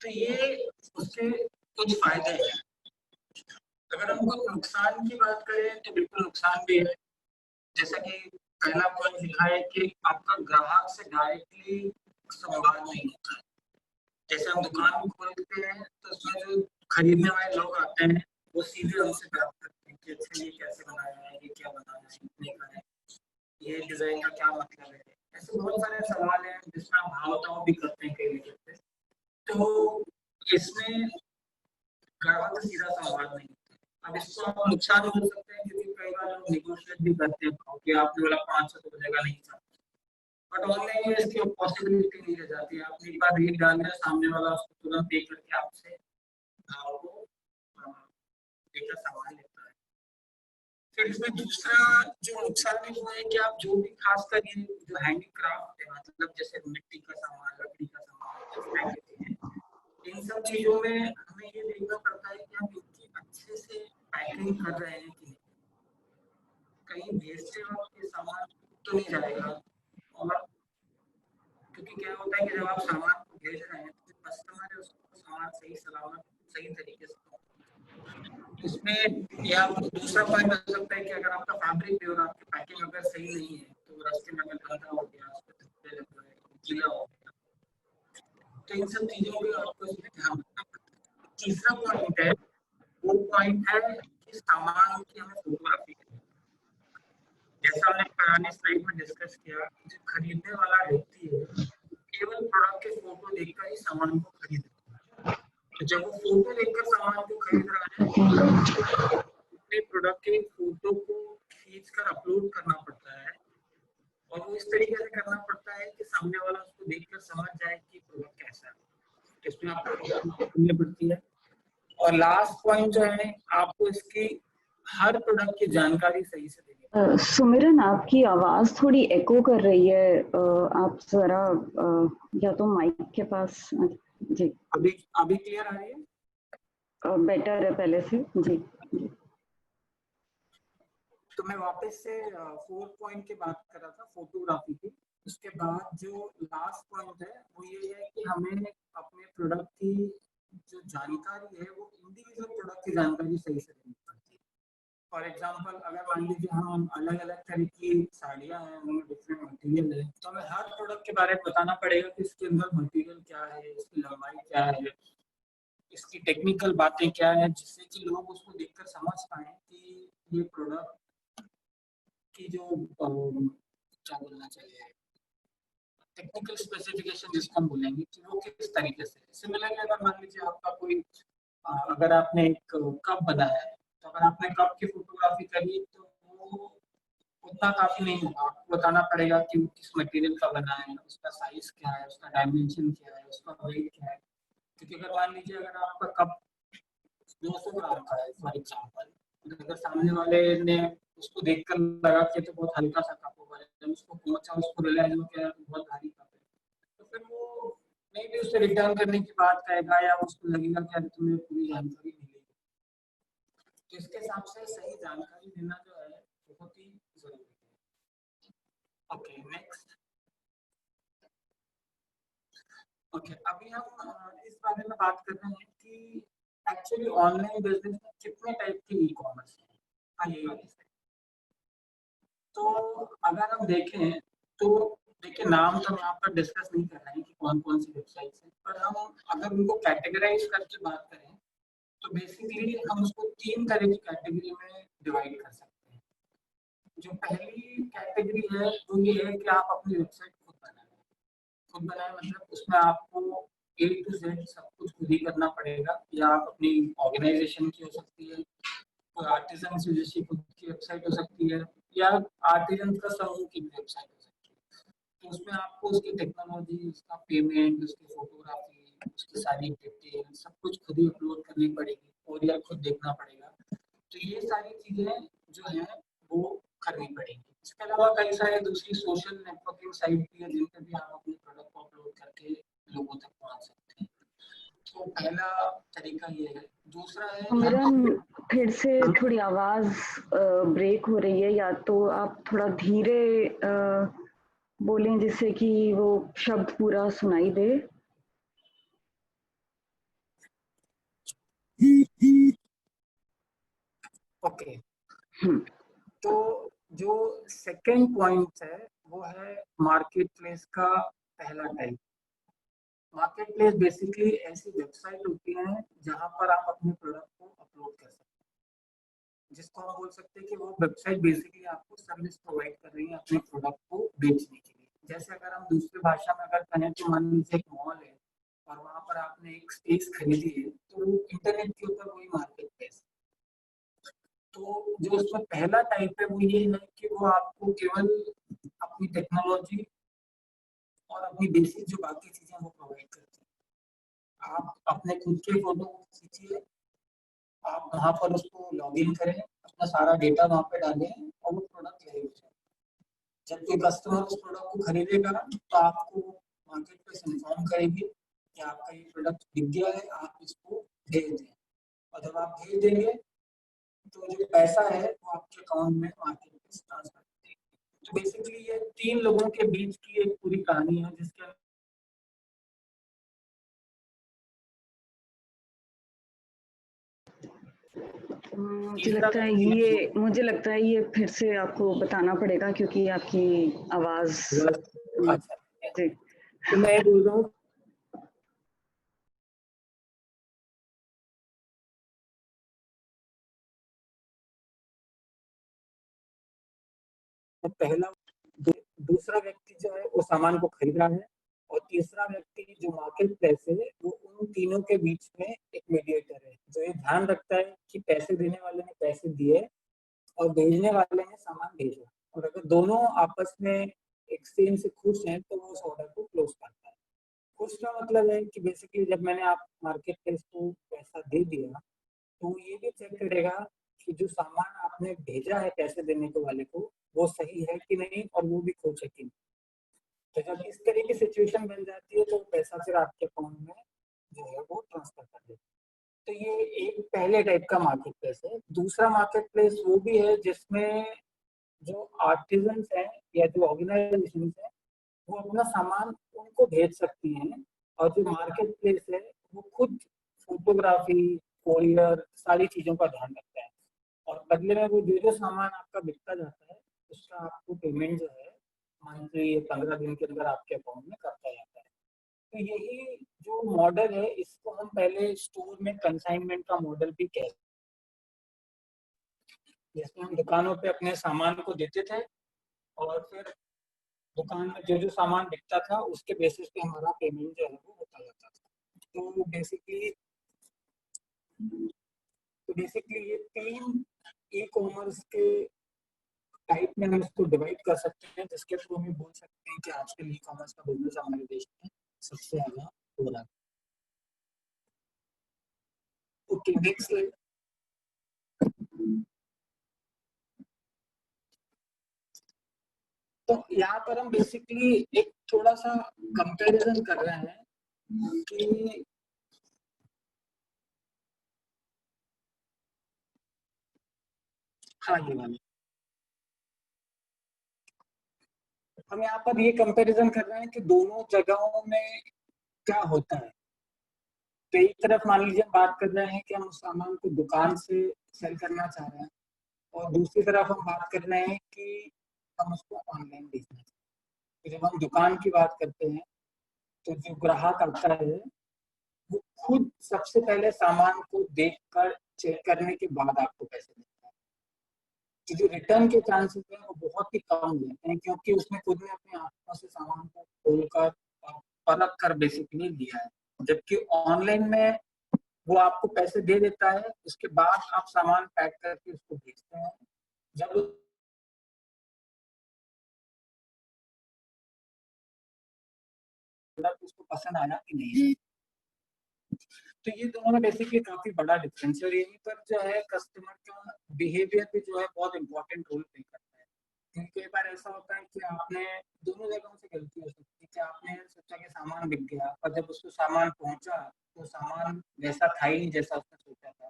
तो ये उसके कुछ फायदे हैं। अगर हम कुछ नुकसान की बात करें तो बिल्कुल नुकसान भी है, जैसा कि पहला पॉइंट लिखा है कि आपका ग्राहक से डायरेक्टली संवाद नहीं होता है। जैसे हम दुकान भी खोलते हैं तो उसमें जो खरीदने वाले लोग आते हैं वो सीधे हमसे बात करते हैं कि अच्छा ये कैसे बनाया है, ये क्या बनाया है, कितने का है, ये डिजाइन का क्या मतलब है। ऐसे बहुत सारे सवाल हैं जिसमें आप भाव ताव भी करते हैं कई जगह पे, तो इसमें ग्राहक से सीधा संवाद नहीं होता। अब इसको आप नुकसान बोल सकते हैं क्योंकि कई बार लोग निगोशिएट भी करते हैं भाव कि आपने बोला 500 तो बजेगा नहीं था, बट ऑनलाइन में इसकी पॉसिबिलिटी नहीं रह जाती है। आपने एक बार रेट डाल दिया सामने वाला उसको तुरंत पे करके आपसे भाव को देकर सामान लेता है। फिर इसमें दूसरा जो नुकसान है वो है कि आप जो भी खासकर ये जो हैंडीक्राफ्ट है मतलब जैसे मिट्टी का सामान, लकड़ी का सामान, इन सब चीजों में हमें ये देखना पड़ता है कि हम इनकी अच्छे से पैकिंग कर रहे हैं कि नहीं, कहीं भेजते वक्त ये सामान तो नहीं जाएगा। और क्योंकि क्या होता है कि जब आप सामान को भेज रहे हैं तो कस्टमर है उसको सामान सही सलामत सही तरीके से, इसमें या दूसरा पॉइंट हो सकता है कि अगर आपका फैब्रिक भी और आपकी पैकिंग अगर सही नहीं है तो रास्ते में अगर गंदा हो गया, उस पर धब्बे लग गए, गीला हो गया, तो इन सब चीजों को आपको इसमें ध्यान रखना पड़ता है। तीसरा पॉइंट है वो पॉइंट है कि सामान की हमें फोटोग्राफी करनी है। जैसा हमने पुराने स्लाइड में डिस्कस किया, जो खरीदने वाला व्यक्ति है केवल प्रोडक्ट के फोटो देखकर ही सामान को खरीद, तो जब वो फोटो देखकर सामान को खरीद रहा है अपने प्रोडक्ट के फोटो को खींचकर अपलोड करना पड़ता है, और वो इस तरीके से करना पड़ता है कि सामने वाला उसको देखकर समझ जाए कि प्रोडक्ट कैसा है, इसमें आपको फोटो करनी पड़ती है। और लास्ट पॉइंट जो है आपको इसकी हर प्रोडक्ट की जानकारी सही से देनी। सुमिरन आपकी आवाज थोड़ी एको कर रही है, आप जरा या तो माइक के पास जी। अभी क्लियर आ रही है? बेटर है पहले से जी। तो मैं वापस से 4 पॉइंट की बात कर रहा था फोटोग्राफी की। उसके बाद जो लास्ट पॉइंट है वो ये है कि हमें अपने प्रोडक्ट की जो जानकारी है वो इंडिविजुअल प्रोडक्ट की जानकारी सही से देनी पड़ती है। फॉर एग्जांपल अगर मान लीजिए हम अलग अलग तरह की साड़ियाँ हैं उनमें डिफरेंट मटेरियल है, तो हमें हर प्रोडक्ट के बारे में बताना पड़ेगा कि इसके अंदर मटेरियल क्या है, इसकी लंबाई क्या है, इसकी टेक्निकल बातें क्या है, जिससे कि लोग उसको देखकर समझ पाए कि ये प्रोडक्ट की जो क्या बोलना चाहिए टेक्निकल स्पेसिफिकेशन जिसको हम बोलेंगे कि वो किस तरीके से। सिमिलरली अगर मान लीजिए आपका कोई अगर आपने एक कप बनाया है तो अगर आपने कप की फोटोग्राफी करी तो वो उतना काफी नहीं होगा, आपको बताना पड़ेगा कि वो किस मटेरियल का बना है, उसका साइज क्या है, उसका डायमेंशन क्या है, उसका वेट क्या है। क्योंकि अगर मान लीजिए अगर आपका कप 200 ग्राम का है फॉर एग्जाम्पल, अगर सामने वाले ने उसको देखकर लगा कि तो बहुत हल्का सा कप होगा, जब उसको पहुंचा उसको रियलाइज हो गया तो बहुत भारी कप है, तो फिर वो नहीं भी उसे रिटर्न करने की बात कहेगा या उसको लगेगा कि तुम्हें पूरी जानकारी मिलेगी। तो इसके हिसाब से सही जानकारी देना जो है बहुत ही जरूरी है। Okay next. ओके अभी हम इस बारे में बात कर रहे हैं कि एक्चुअली ऑनलाइन बिजनेस में कितने टाइप के ई कॉमर्स है। तो अगर हम देखें तो देखिए, नाम तो हम यहाँ पर डिस्कस नहीं कर रहे हैं कि कौन कौन सी वेबसाइट्स हैं, पर हम अगर उनको कैटेगराइज करके बात करें तो बेसिकली हम उसको 3 तरह की कैटेगरी में डिवाइड कर सकते हैं। जो पहली कैटेगरी है वो ये है कि आप अपनी वेबसाइट खुद बनाएं, मतलब उसमें आपको A to Z सब कुछ खुद ही करना पड़ेगा, या आप अपनी ऑर्गेनाइजेशन की हो सकती है, कोई आर्टिजन जैसी खुद की वेबसाइट हो सकती है, या आर्टिजन का समूह की वेबसाइट हो सकती है। तो उसमें आपको उसकी टेक्नोलॉजी, उसका पेमेंट, उसकी फोटोग्राफी, उसकी सारी डिटेल सब कुछ खुद ही अपलोड करनी पड़ेगी, कोरियर खुद देखना पड़ेगा। तो ये सारी चीजें जो है वो करनी पड़ेगी। इसके अलावा कई सारे दूसरी सोशल नेटवर्किंग साइट भी है जिन पे भी आप अपने प्रोडक्ट को अपलोड करके लोगों तक पहुंच सकते हैं। तो पहला तरीका ये है। दूसरा है सिमरन, फिर से थोड़ी आवाज ब्रेक हो रही है, या तो आप थोड़ा धीरे बोलें जिससे कि वो शब्द पूरा सुनाई दे। ओके। तो जो सेकंड पॉइंट है वो है मार्केट प्लेस का पहला टाइप। मार्केट प्लेस बेसिकली ऐसी वेबसाइट होती है जहां पर आप अपने प्रोडक्ट को अपलोड कर सकते हैं, जिसको हम बोल सकते हैं कि वो वेबसाइट बेसिकली आपको सर्विस प्रोवाइड कर रही है अपने प्रोडक्ट को बेचने के लिए। जैसे अगर हम दूसरी भाषा में अगर कहें तो मान लीजिए एक मॉल है और वहां पर आपने एक स्पेस खरीदी है, तो इंटरनेट के ऊपर वही मार्केट प्लेस। तो जो उसमें पहला टाइप है वो ये है कि वो आपको केवल अपनी टेक्नोलॉजी और अपनी बेसिक जो बाकी चीजें वो प्रोवाइड करती है। आप अपने खुद के फोटो खींचिए, आप वहां पर उसको लॉग इन करें, अपना सारा डेटा वहां पे डालें और वो प्रोडक्ट लाइव हो जाए। जब कोई कस्टमर उस प्रोडक्ट को खरीदेगा तो आपको मार्केट प्लेस इन्फॉर्म करेगी कि आपका ये प्रोडक्ट बिक गया है, आप इसको भेज दें। और जब आप भेज देंगे तो जो पैसा है वो आपके अकाउंट में मार्केट प्लेस ट्रांसफर कर देगी। तो बेसिकली ये 3 लोगों के बीच की एक पूरी कहानी है जिसके मुझे लगता है ये फिर से आपको बताना पड़ेगा क्योंकि आपकी आवाज। अच्छा, तो मैं बोल रहा हूँ तो पहला दूसरा व्यक्ति जो है वो सामान को खरीद रहा है, और तीसरा व्यक्ति जो मार्केट प्लेस है वो उन तीनों के बीच में एक मीडिएटर है जो ये ध्यान रखता है कि पैसे देने वाले ने पैसे दिए और भेजने वाले ने सामान भेजा, और अगर दोनों आपस में एक्सचेंज से खुश हैं तो वो उस ऑर्डर को क्लोज करता है। खुश का मतलब है कि बेसिकली जब मैंने आप मार्केट प्लेस को पैसा दे दिया तो ये भी चेक करेगा कि जो सामान आपने भेजा है पैसे देने के वाले को वो सही है कि नहीं, और वो भी खोज है कि नहीं। तो जब इस तरह की सिचुएशन बन जाती है तो पैसा फिर आपके अकाउंट में जो है वो ट्रांसफर कर देते हैं। तो ये एक पहले टाइप का मार्केट प्लेस है। दूसरा मार्केट प्लेस वो भी है जिसमें जो आर्टिजन हैं या जो ऑर्गेनाइजेशन है वो अपना सामान उनको भेज सकती हैं, और जो मार्केट प्लेस है वो खुद फोटोग्राफी, कोरियर सारी चीजों का ध्यान रखता है, और बदले में वो जो जो सामान आपका बिकता जाता है उसका आपको पेमेंट जो है मंथली 15 दिन के अंदर आपके अकाउंट में करता जाता है। तो यही जो मॉडल है इसको हम पहले स्टोर में कंसाइनमेंट का मॉडल भी कहते हैं, जिसमें हम दुकानों पे अपने सामान को देते थे और फिर दुकान में जो जो सामान बिकता था उसके बेसिस पे हमारा पेमेंट जो है वो होता जाता था। तो बेसिकली ये 3 ई कॉमर्स के टाइप में हम इसको डिवाइड कर सकते हैं, जिसके थ्रू हम बोल सकते हैं कि आजकल ई कॉमर्स का बिजनेस हमारे देश में सबसे ज्यादा हो रहा है। Okay, next. तो यहाँ पर हम बेसिकली एक थोड़ा सा कंपैरिजन कर रहे हैं कि हाँ ये वाली हम यहाँ पर ये कंपैरिजन कर रहे हैं कि दोनों जगहों में क्या होता है। तो एक तरफ मान लीजिए बात कर रहे हैं कि हम उस सामान को दुकान से सेल करना चाह रहे हैं, और दूसरी तरफ हम बात कर रहे हैं कि हम उसको ऑनलाइन बेचना चाहिए। तो जब हम दुकान की बात करते हैं तो जो ग्राहक आता है वो खुद सबसे पहले सामान को देखकर चेक करने के बाद आपको पैसे देता है। तो जो रिटर्न के चांसेस हैं वो बहुत ही कम रहते हैं, क्योंकि उसने खुद ने अपनी आंखों से सामान को खोलकर और परख कर बेसिकली लिया है। जबकि ऑनलाइन में वो आपको पैसे दे देता है, उसके बाद आप सामान पैक करके उसको भेजते हैं। जब उसको पसंद आया कि नहीं, तो ये दोनों में बेसिकली काफी बड़ा डिफरेंस है। और यहीं पर जो है कस्टमर का बिहेवियर भी जो है बहुत इंपॉर्टेंट रोल प्ले करता है। क्योंकि कई बार ऐसा होता है कि आपने दोनों जगहों से गलती हो सकती है कि आपने सोचा कि सामान बिक गया, और जब उसको सामान पहुंचा तो सामान वैसा था ही नहीं जैसा उसने सोचा था।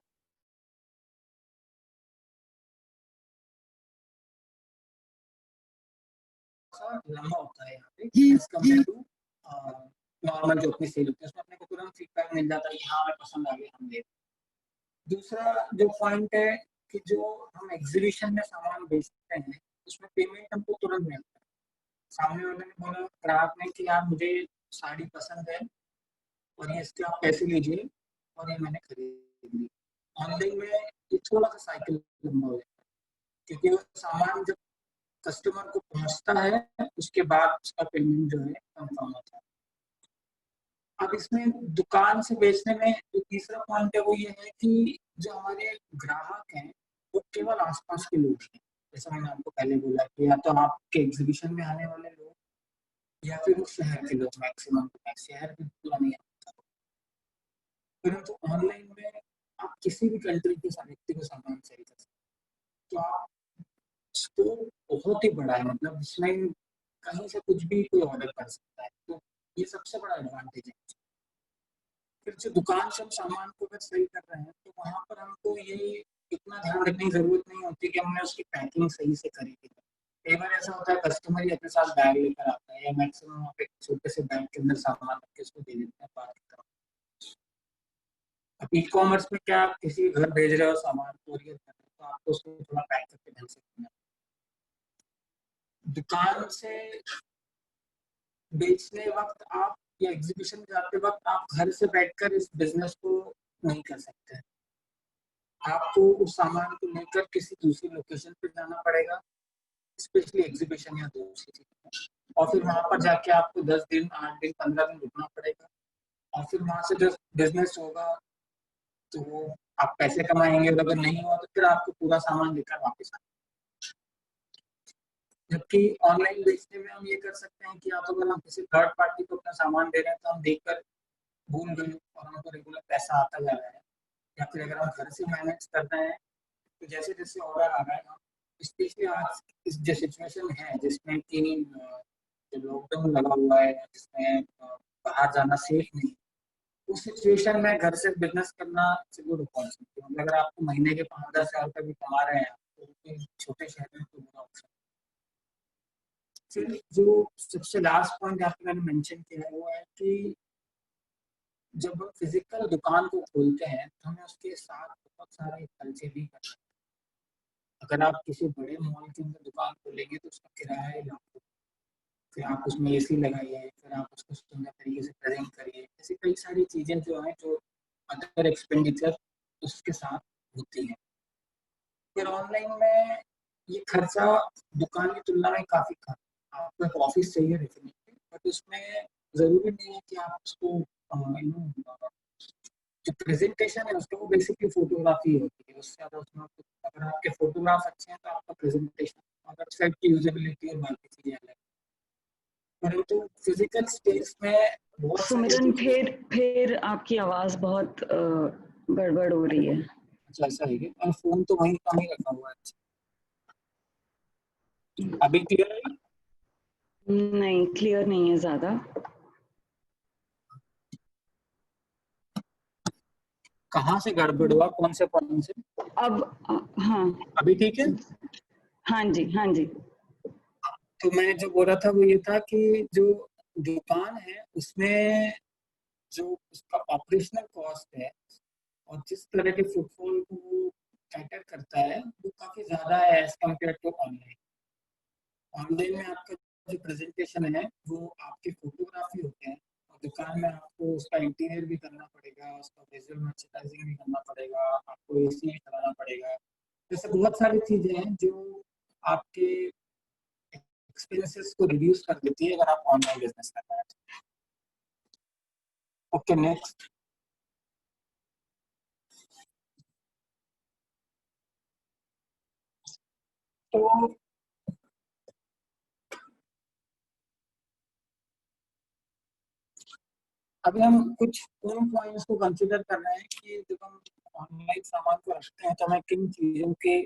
लंबा होता है यहाँ पे एज कम्पेयर टू नॉर्मल जो अपनी सेल होती है, उसमें अपने को तुरंत फीडबैक मिल जाता है कि हाँ पसंद आ गया, हम ले। दूसरा जो पॉइंट है कि जो हम एग्जीबिशन में सामान बेचते हैं उसमें पेमेंट हमको तुरंत मिलता है। सामने वाले ने बोला, ग्राहक ने, कि यार मुझे साड़ी पसंद है और ये इसके आप पैसे लीजिए, और ये मैंने खरीद ली। ऑनलाइन में ये थोड़ा सा साइकिल लंबा हो जाता है, क्योंकि वो सामान जब कस्टमर को पहुंचता है उसके बाद उसका पेमेंट जो है कंफर्म होता है। अब इसमें दुकान से बेचने में जो तीसरा पॉइंट है वो ये है कि जो हमारे ग्राहक हैं वो केवल आसपास के लोग हैं। जैसा मैंने आपको पहले बोला कि या तो आपके एग्जीबिशन में आने वाले लोग या फिर उस शहर के लोग, मैक्सिमम शहर भी पूरा नहीं आता। परंतु ऑनलाइन में आप किसी भी कंट्री के व्यक्ति को सामान सेल कर सकते हैं। तो आप स्कोप बहुत ही बड़ा है, मतलब इसमें कहीं से कुछ भी कोई ऑर्डर कर सकता है, तो ये सबसे बड़ा एडवांटेज है। फिर जो दुकान से हम सामान को अगर सेल कर रहे हैं तो वहाँ पर हमको ये इतना ध्यान रखने की जरूरत नहीं होती कि हमने उसकी पैकिंग सही से करी थी। कई बार ऐसा होता है कस्टमर ही अपने साथ बैग लेकर आता है, या मैक्सिमम आप एक छोटे से बैग के अंदर सामान रख के उसको दे देते हैं बाहर की तरफ। अब ई कॉमर्स में क्या, आप किसी के घर भेज रहे हो सामान कोरियर कर रहे हो, तो आपको उसको थोड़ा पैक करके ढंग से करना है। दुकान से बेचने वक्त आप या एग्जीबिशन जाते वक्त आप घर से बैठकर इस बिजनेस को नहीं कर सकते। आपको उस सामान को लेकर किसी दूसरी लोकेशन पे जाना पड़ेगा, स्पेशली एग्जीबिशन या दूसरी चीज, और फिर वहां पर जाके आपको 10 दिन, 8 दिन, 15 दिन रुकना पड़ेगा। और फिर वहां से जो बिजनेस होगा तो वो आप पैसे कमाएंगे, और अगर नहीं हुआ तो फिर आपको पूरा सामान लेकर वापस आना। जबकि ऑनलाइन बेचने में हम ये कर सकते हैं कि या तो अगर हम किसी थर्ड पार्टी को अपना सामान दे रहे हैं तो हम देखकर भूल गए और हमको रेगुलर पैसा आता जा रहा है, या फिर अगर हम घर से मैनेज कर रहे हैं तो जैसे जैसे ऑर्डर आ रहा है हम, स्पेशली आज इस जो सिचुएशन है जिसमें कि जो लॉकडाउन लगा हुआ है, जिसमें बाहर जाना सेफ नहीं, उस सिचुएशन में घर से बिजनेस करना सिक्योर अपॉर्चुनिटी। मतलब अगर आपको महीने के 5-10 हज़ार रुपये भी कमा रहे हैं तो छोटे शहर में तो बुरा ऑप्शन। फिर जो सबसे लास्ट पॉइंट यहाँ पे मैंने मेंशन किया है वो है कि जब हम फिजिकल दुकान को खोलते हैं तो हमें उसके साथ बहुत सारे खर्चे भी करना है। अगर आप किसी बड़े मॉल के अंदर दुकान खोलेंगे तो उसका किराया ही लाखों, फिर आप उसमें एसी लगाइए, फिर आप उसको सुंदर तरीके से प्रेजेंट करिए, ऐसी कई सारी चीजें जो हैं जो अदर एक्सपेंडिचर उसके साथ होती हैं। फिर ऑनलाइन में ये खर्चा दुकान की तुलना में काफी कम है। आपको एक ऑफिस चाहिए डेफिनेटली, बट उसमें जरूरी नहीं है कि आप उसको जो प्रेजेंटेशन है उसका वो बेसिकली फोटोग्राफी होती है, उससे ज्यादा उसमें अगर आपके फोटोग्राफ अच्छे हैं तो आपका प्रेजेंटेशन और वेबसाइट की यूजेबिलिटी और बाकी चीजें अलग। परंतु फिजिकल स्पेस में बहुत सारी सुमिरन, चीजें। फिर आपकी आवाज बहुत गड़बड़ हो रही है। अच्छा ऐसा है क्या? और फोन तो वहीं कहीं रखा हुआ है। अभी क्लियर है? नहीं, क्लियर नहीं है ज्यादा। कहाँ से गड़बड़ हुआ, कौन से पॉइंट से? अब हाँ। अभी ठीक है? हाँ जी, हाँ जी। तो मैं जो बोल रहा था वो ये था कि जो दुकान है उसमें जो उसका ऑपरेशनल कॉस्ट है और जिस तरह के फुटफॉल को कैटर करता है वो काफी ज्यादा है as compare to online. Online में आपका जो प्रेजेंटेशन है वो आपके फोटोग्राफी होते हैं, और दुकान में आपको उसका इंटीरियर भी करना पड़ेगा, उसका विजुअल मर्चेंडाइजिंग भी करना पड़ेगा, आपको एसी भी चलाना पड़ेगा। जैसे बहुत सारी चीजें हैं जो आपके एक्सपेंसेस को रिड्यूस कर देती है अगर आप ऑनलाइन बिजनेस कर रहे हैं। Okay next. तो अभी हम कुछ उन पॉइंट्स को कंसिडर कर रहे हैं कि जब हम ऑनलाइन सामान को रखते हैं तो हमें किन चीजों के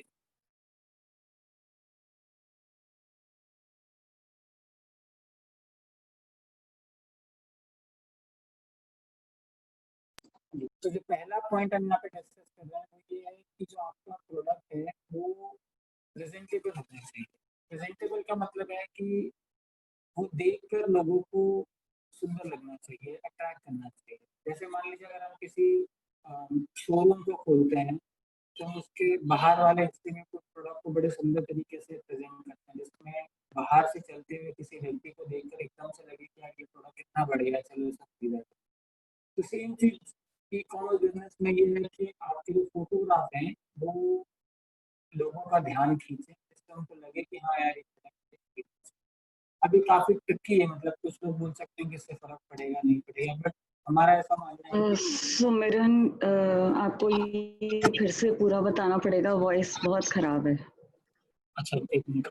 तो जो पहला पॉइंट हम यहाँ पे डिस्कस कर रहे हैं वो ये है कि जो आपका प्रोडक्ट है वो प्रेजेंटेबल होना चाहिए। प्रेजेंटेबल का मतलब है कि वो देखकर लोगों को सुंदर लगना चाहिए, अट्रैक्ट करना चाहिए। जैसे मान लीजिए अगर हम किसी शोरूम को खोलते हैं तो हम उसके बाहर वाले हिस्से में कुछ प्रोडक्ट को बड़े सुंदर तरीके से प्रेजेंट करते हैं, जिसमें बाहर से चलते हुए किसी व्यक्ति को देखकर एकदम से लगे कि यार ये प्रोडक्ट कितना बढ़िया है, चलो इसको खरीदा। तो सेम चीज ई कॉमर्स बिजनेस में ये है कि आपके जो फोटोग्राफ हैं वो लोगों का ध्यान खींचे, जिससे उनको लगे कि हाँ यार अभी काफी ट्रिकी है, मतलब कुछ लोग बोल सकते हैं कि इससे फर्क पड़ेगा नहीं पड़ेगा, बट हमारा ऐसा मानना है कि सुमिरन, आपको ये फिर से पूरा बताना पड़ेगा, वॉइस बहुत खराब है। अच्छा एक मिनट।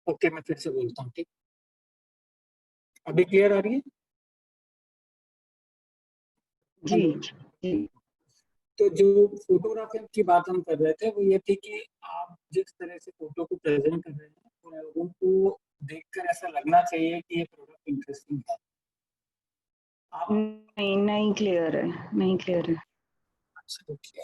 ओके मैं फिर से बोलता हूँ, ठीक। अभी क्लियर आ रही है? जी हेलो। जी। तो जो फोटोग्राफी की बात हम कर रहे थे वो ये थी कि आप जिस तरह से फोटो को प्रेजेंट कर रहे हैं तो लोगों को देखकर ऐसा लगना चाहिए कि ये प्रोडक्ट इंटरेस्टिंग है। आप नहीं नहीं क्लियर है, नहीं क्लियर है। अच्छा ओके।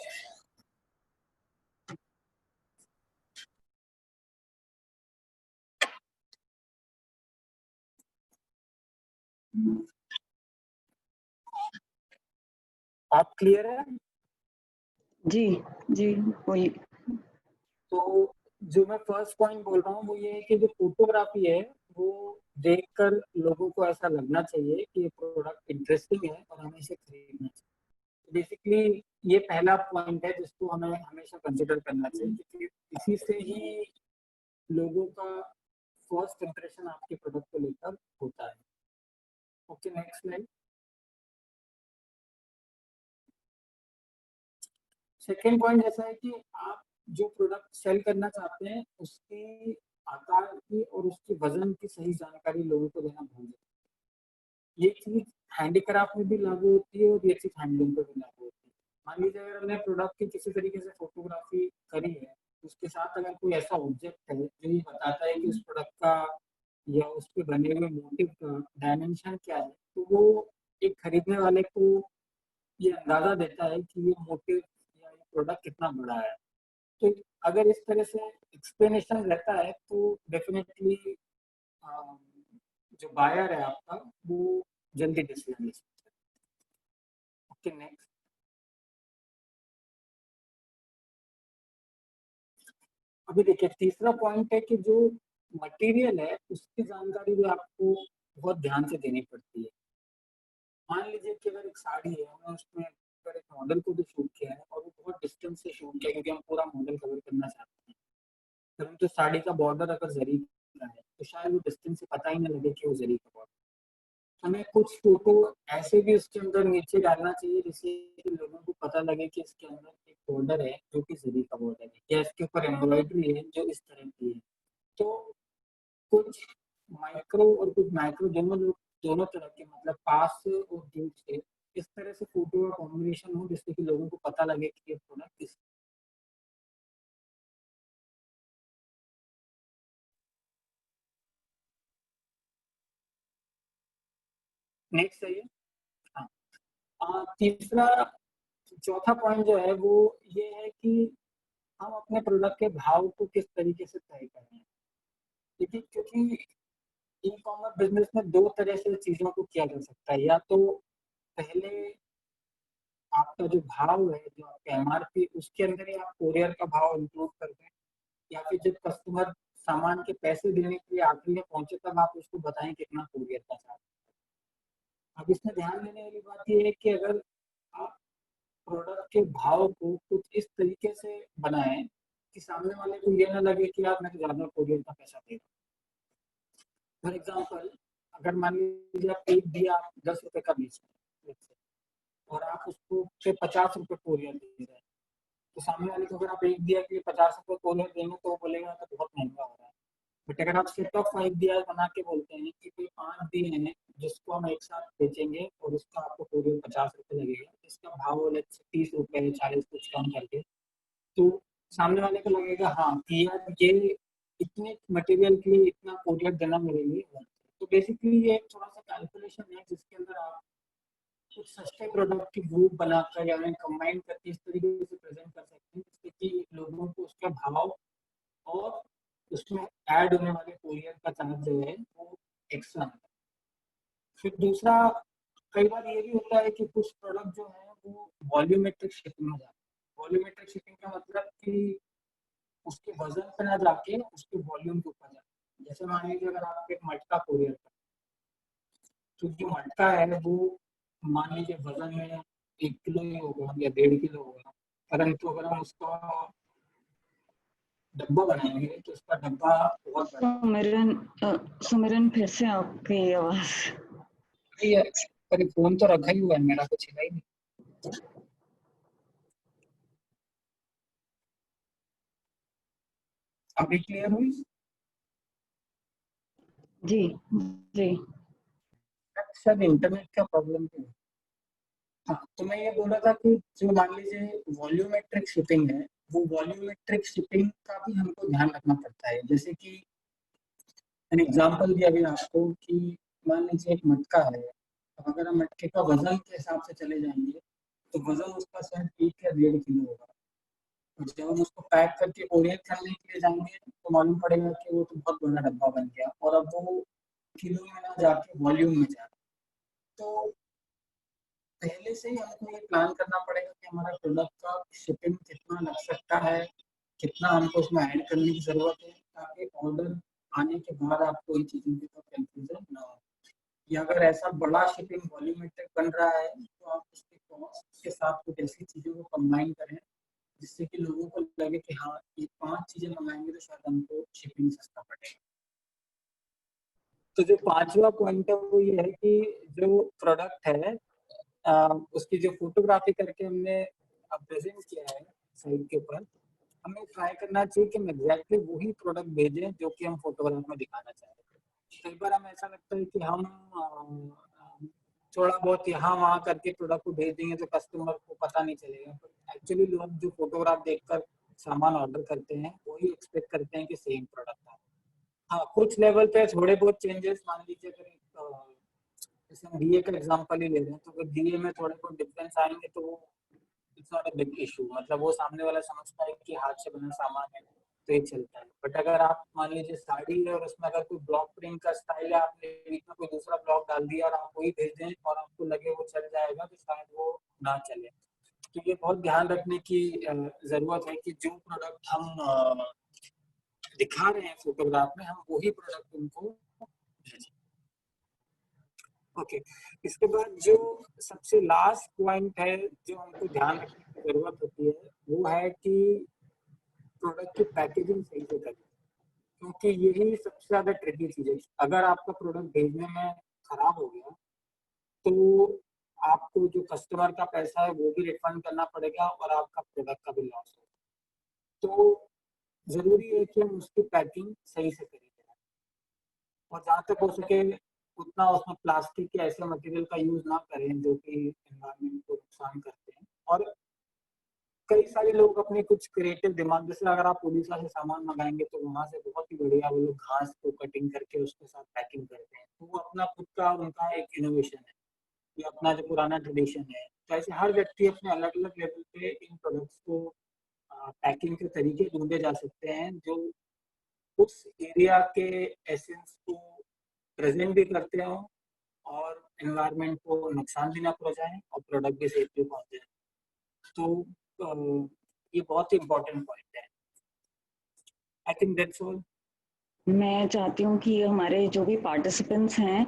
आप क्लियर है? जी जी बोलिए। तो जो मैं फर्स्ट पॉइंट बोल रहा हूँ वो ये है कि जो फोटोग्राफी है वो देखकर लोगों को ऐसा लगना चाहिए कि ये प्रोडक्ट इंटरेस्टिंग है और हमें इसे खरीदना चाहिए। बेसिकली ये पहला पॉइंट है जिसको हमें हमेशा कंसिडर करना चाहिए, क्योंकि इसी से ही लोगों का फर्स्ट इंप्रेशन आपके प्रोडक्ट को लेकर होता है। Okay next slide. Second point ऐसा है कि आप जो प्रोडक्ट सेल करना चाहते हैं उसकी आकार की और उसकी वजन की सही जानकारी लोगों को देना बहुत जरूरी है। ये चीज हैंडीक्राफ्ट में भी लागू होती है और ये चीज हैंडलूम पे भी लागू होती है। मान लीजिए अगर हमने प्रोडक्ट की किसी तरीके से फोटोग्राफी करी है, उसके साथ अगर कोई ऐसा ऑब्जेक्ट है जो ये बताता है कि उस प्रोडक्ट का या उस पे बने हुए मोटिव का डायमेंशन क्या है, तो वो एक खरीदने वाले को ये अंदाजा देता है कि ये मोटिव या ये प्रोडक्ट कितना बड़ा है। तो अगर इस तरह से एक्सप्लेनेशन रहता है तो डेफिनेटली जो बायर है आपका वो जल्दी डिसीजन ले सकता है। Okay next. अभी देखिए तीसरा पॉइंट है कि जो मटेरियल है उसकी जानकारी भी आपको बहुत ध्यान से देनी पड़ती है। मान लीजिए कि अगर एक साड़ी है, हमने उसमें अगर एक मॉडल को भी शूट किया है और वो बहुत डिस्टेंस से शूट किया क्योंकि हम पूरा मॉडल कवर करना चाहते हैं, परंतु साड़ी का बॉर्डर अगर जरी का है तो शायद वो डिस्टेंस से पता ही ना लगे कि वो जरी का बॉर्डर। हमें कुछ फोटो ऐसे भी उसके अंदर नीचे डालना चाहिए जिससे कि लोगों को पता लगे कि इसके अंदर एक बॉर्डर है जो कि जरी का बॉर्डर है, या इसके ऊपर एम्ब्रॉयडरी है जो इस तरह की है। तो कुछ माइक्रो और कुछ मैक्रो दोनों तरह के, मतलब पास से और दूर से इस तरह से फोटो का कॉम्बिनेशन हो जिससे कि लोगों को पता लगे कि ये प्रोडक्ट किस। नेक्स्ट चाहिए। हाँ। तीसरा चौथा पॉइंट जो है वो ये है कि हम अपने प्रोडक्ट के भाव को किस तरीके से तय कर रहे हैं। देखिए क्योंकि ई कॉमर्स बिजनेस में दो तरह से चीजों को किया जा सकता है। या तो पहले आपका जो भाव है, जो आपका एमआरपी, उसके अंदर ही आप कोरियर का भाव इंक्लूड कर दें, या फिर जब कस्टमर सामान के पैसे देने के लिए आखिरी में पहुंचे तब आप उसको बताएं कितना कोरियर का चार्ज। अब इसमें ध्यान देने वाली बात यह है कि अगर आप प्रोडक्ट के भाव को कुछ इस तरीके से बनाएं कि सामने वाले को ये ना लगे कि आप मेरे ज्यादा कोरियर का पैसा दे रहे हैं। फॉर एग्जाम्पल, अगर मान लीजिए आप एक दिया आप 10 रुपए का बेच रहे हैं और आप उसको 50 रुपए कोरियर दे रहे हैं, तो सामने वाले को अगर आप एक दिया के लिए 50 रुपए कोरियर देंगे तो वो बोलेगा तो बहुत महंगा हो रहा है। बट अगर आप सेट ऑफ 5 दिया बना के बोलते हैं कि कोई 5 दिए हैं जिसको हम एक साथ बेचेंगे और उसका आपको कोरियर 50 रुपए लगेगा, इसका भाव 30 रुपए 40 कुछ कम करके, तो सामने वाले को लगेगा हाँ कि यार ये इतने मटेरियल के लिए इतना कोरियर देना मेरे लिए। तो बेसिकली ये थोड़ा सा कैलकुलेशन है जिसके अंदर आप कुछ सस्ते प्रोडक्ट की ग्रुप बनाकर या कंबाइन करके इस तरीके से प्रेजेंट कर सकते हैं जिससे कि लोगों को उसका भाव और उसमें ऐड होने वाले कोरियर का चार्ज जो है वो एक्स्ट्रा है। फिर दूसरा, कई बार ये भी होता है कि कुछ प्रोडक्ट जो है वो वॉल्यूमेट्रिक शिपिंग में जाते हैं। वॉल्यूमेट्रिक शिपिंग का मतलब कि उसके वजन पे ना जाके उसके वॉल्यूम के ऊपर जाके, जैसे मान लीजिए अगर आप एक मटका कोरियर कर, तो जो मटका है वो मान लीजिए वजन में 1 किलो ही होगा या 1.5 किलो होगा, परंतु अगर हम उसका डब्बा बनाएंगे तो उसका डब्बा बहुत बड़ा होगा। सुमिरन फिर से आपकी आवाज। पर फोन तो रखा ही हुआ है मेरा, कुछ हिला ही नहीं। अभी क्लियर हुई? जी जी। शायद इंटरनेट का प्रॉब्लम है। हाँ, तो मैं ये बोल रहा था कि जो मान लीजिए वॉल्यूमेट्रिक शिपिंग है, वो वॉल्यूमेट्रिक शिपिंग का भी हमको ध्यान रखना पड़ता है। जैसे कि मैंने एग्जांपल दिया अभी आपको कि मान लीजिए एक मटका है, तो अगर हम मटके का वजन के हिसाब से चले जाएंगे तो वजन उसका शायद 1 या 1.5 किलो होगा। और जब हम उसको पैक करके कोरियर करने के लिए जाएंगे तो मालूम पड़ेगा कि वो तो बहुत बड़ा डब्बा बन गया और अब वो किलो में ना जाके वॉल्यूम में जा। तो पहले से ही हमको ये प्लान करना पड़ेगा कि हमारा प्रोडक्ट का शिपिंग कितना लग सकता है, कितना हमको उसमें ऐड करने की जरूरत है, ताकि ऑर्डर आने के बाद आपको इन चीजों की कंफ्यूजन ना हो। या अगर ऐसा बड़ा शिपिंग वॉल्यूमेट्रिक बन रहा है तो आप उसके कॉस्ट के साथ कुछ ऐसी चीजों को कंबाइन करें जिससे कि लोगों को लगे कि हाँ ये 5 चीजें मंगाएंगे तो शायद हमको शिपिंग सस्ता पड़ेगा। तो जो पांचवा पॉइंट है वो ये है कि जो प्रोडक्ट है उसकी जो फोटोग्राफी करके हमने प्रेजेंट किया है साइट के ऊपर, हमें ट्राई करना चाहिए कि हम एग्जैक्टली वही प्रोडक्ट भेजें जो कि हम फोटोग्राफ में दिखाना चाह रहे हैं। कई बार हमें ऐसा लगता है कि हम थोड़ा बहुत यहाँ वहाँ करके प्रोडक्ट को भेज देंगे तो कस्टमर को पता नहीं चलेगा, पर एक्चुअली लोग जो फोटोग्राफ देखकर सामान ऑर्डर करते हैं वही एक्सपेक्ट करते हैं कि सेम प्रोडक्ट है। हाँ, कुछ लेवल पे थोड़े बहुत चेंजेस, मान लीजिए अगर जैसे हम डीए का एग्जांपल ही ले रहे हैं तो अगर डीए में थोड़े बहुत डिफरेंस आएंगे तो it's not a big issue, मतलब वो सामने वाला समझता है कि हाथ से बना सामान है तो ये चलता है। बट अगर आप मान लीजिए साड़ी है और उसमें अगर कोई ब्लॉक प्रिंट का स्टाइल है, आपने बीच में कोई दूसरा ब्लॉक डाल दिया और आप वही भेज दें और आपको लगे वो चल जाएगा तो शायद वो ना चले। तो ये बहुत ध्यान रखने की जरूरत है कि जो प्रोडक्ट हम दिखा रहे हैं फोटोग्राफ में हम वही प्रोडक्ट उनको भेजें। ओके, इसके बाद जो सबसे लास्ट पॉइंट है जो हमको ध्यान रखने की जरूरत होती है वो है कि प्रोडक्ट की पैकेजिंग सही से करें, क्योंकि यही सबसे ज्यादा ट्रिकी चीज है। अगर आपका प्रोडक्ट भेजने में खराब हो गया तो आपको जो कस्टमर का पैसा है वो भी रिफंड करना पड़ेगा और आपका प्रोडक्ट का भी लॉस होगा। तो जरूरी है कि हम उसकी पैकिंग सही से करें और जहाँ तक हो सके उतना उसमें प्लास्टिक के ऐसे मटेरियल का यूज ना करें जो कि एनवायरनमेंट को नुकसान करते हैं। और कई सारे लोग अपने कुछ क्रिएटिव दिमाग, जैसे अगर आप उड़ीसा से सामान मंगाएंगे तो वहां से बहुत ही बढ़िया वो लोग घास को कटिंग करके उसके साथ पैकिंग करते हैं, तो वो अपना खुद का उनका एक इनोवेशन है, ये अपना जो पुराना ट्रेडिशन है। तो ऐसे हर व्यक्ति अपने अलग अलग लेवल पे इन प्रोडक्ट्स को पैकिंग के तरीके ढूंढे जा सकते हैं जो उस एरिया के एसेंस को प्रेजेंट भी करते हो और एनवायरनमेंट को नुकसान भी ना पहुंचाएं और प्रोडक्ट भी सेफली पहुंच जाए। तो ये बहुत ही इम्पोर्टेंट पॉइंट है। I think that's all. मैं चाहती हूँ कि हमारे जो भी पार्टिसिपेंट्स हैं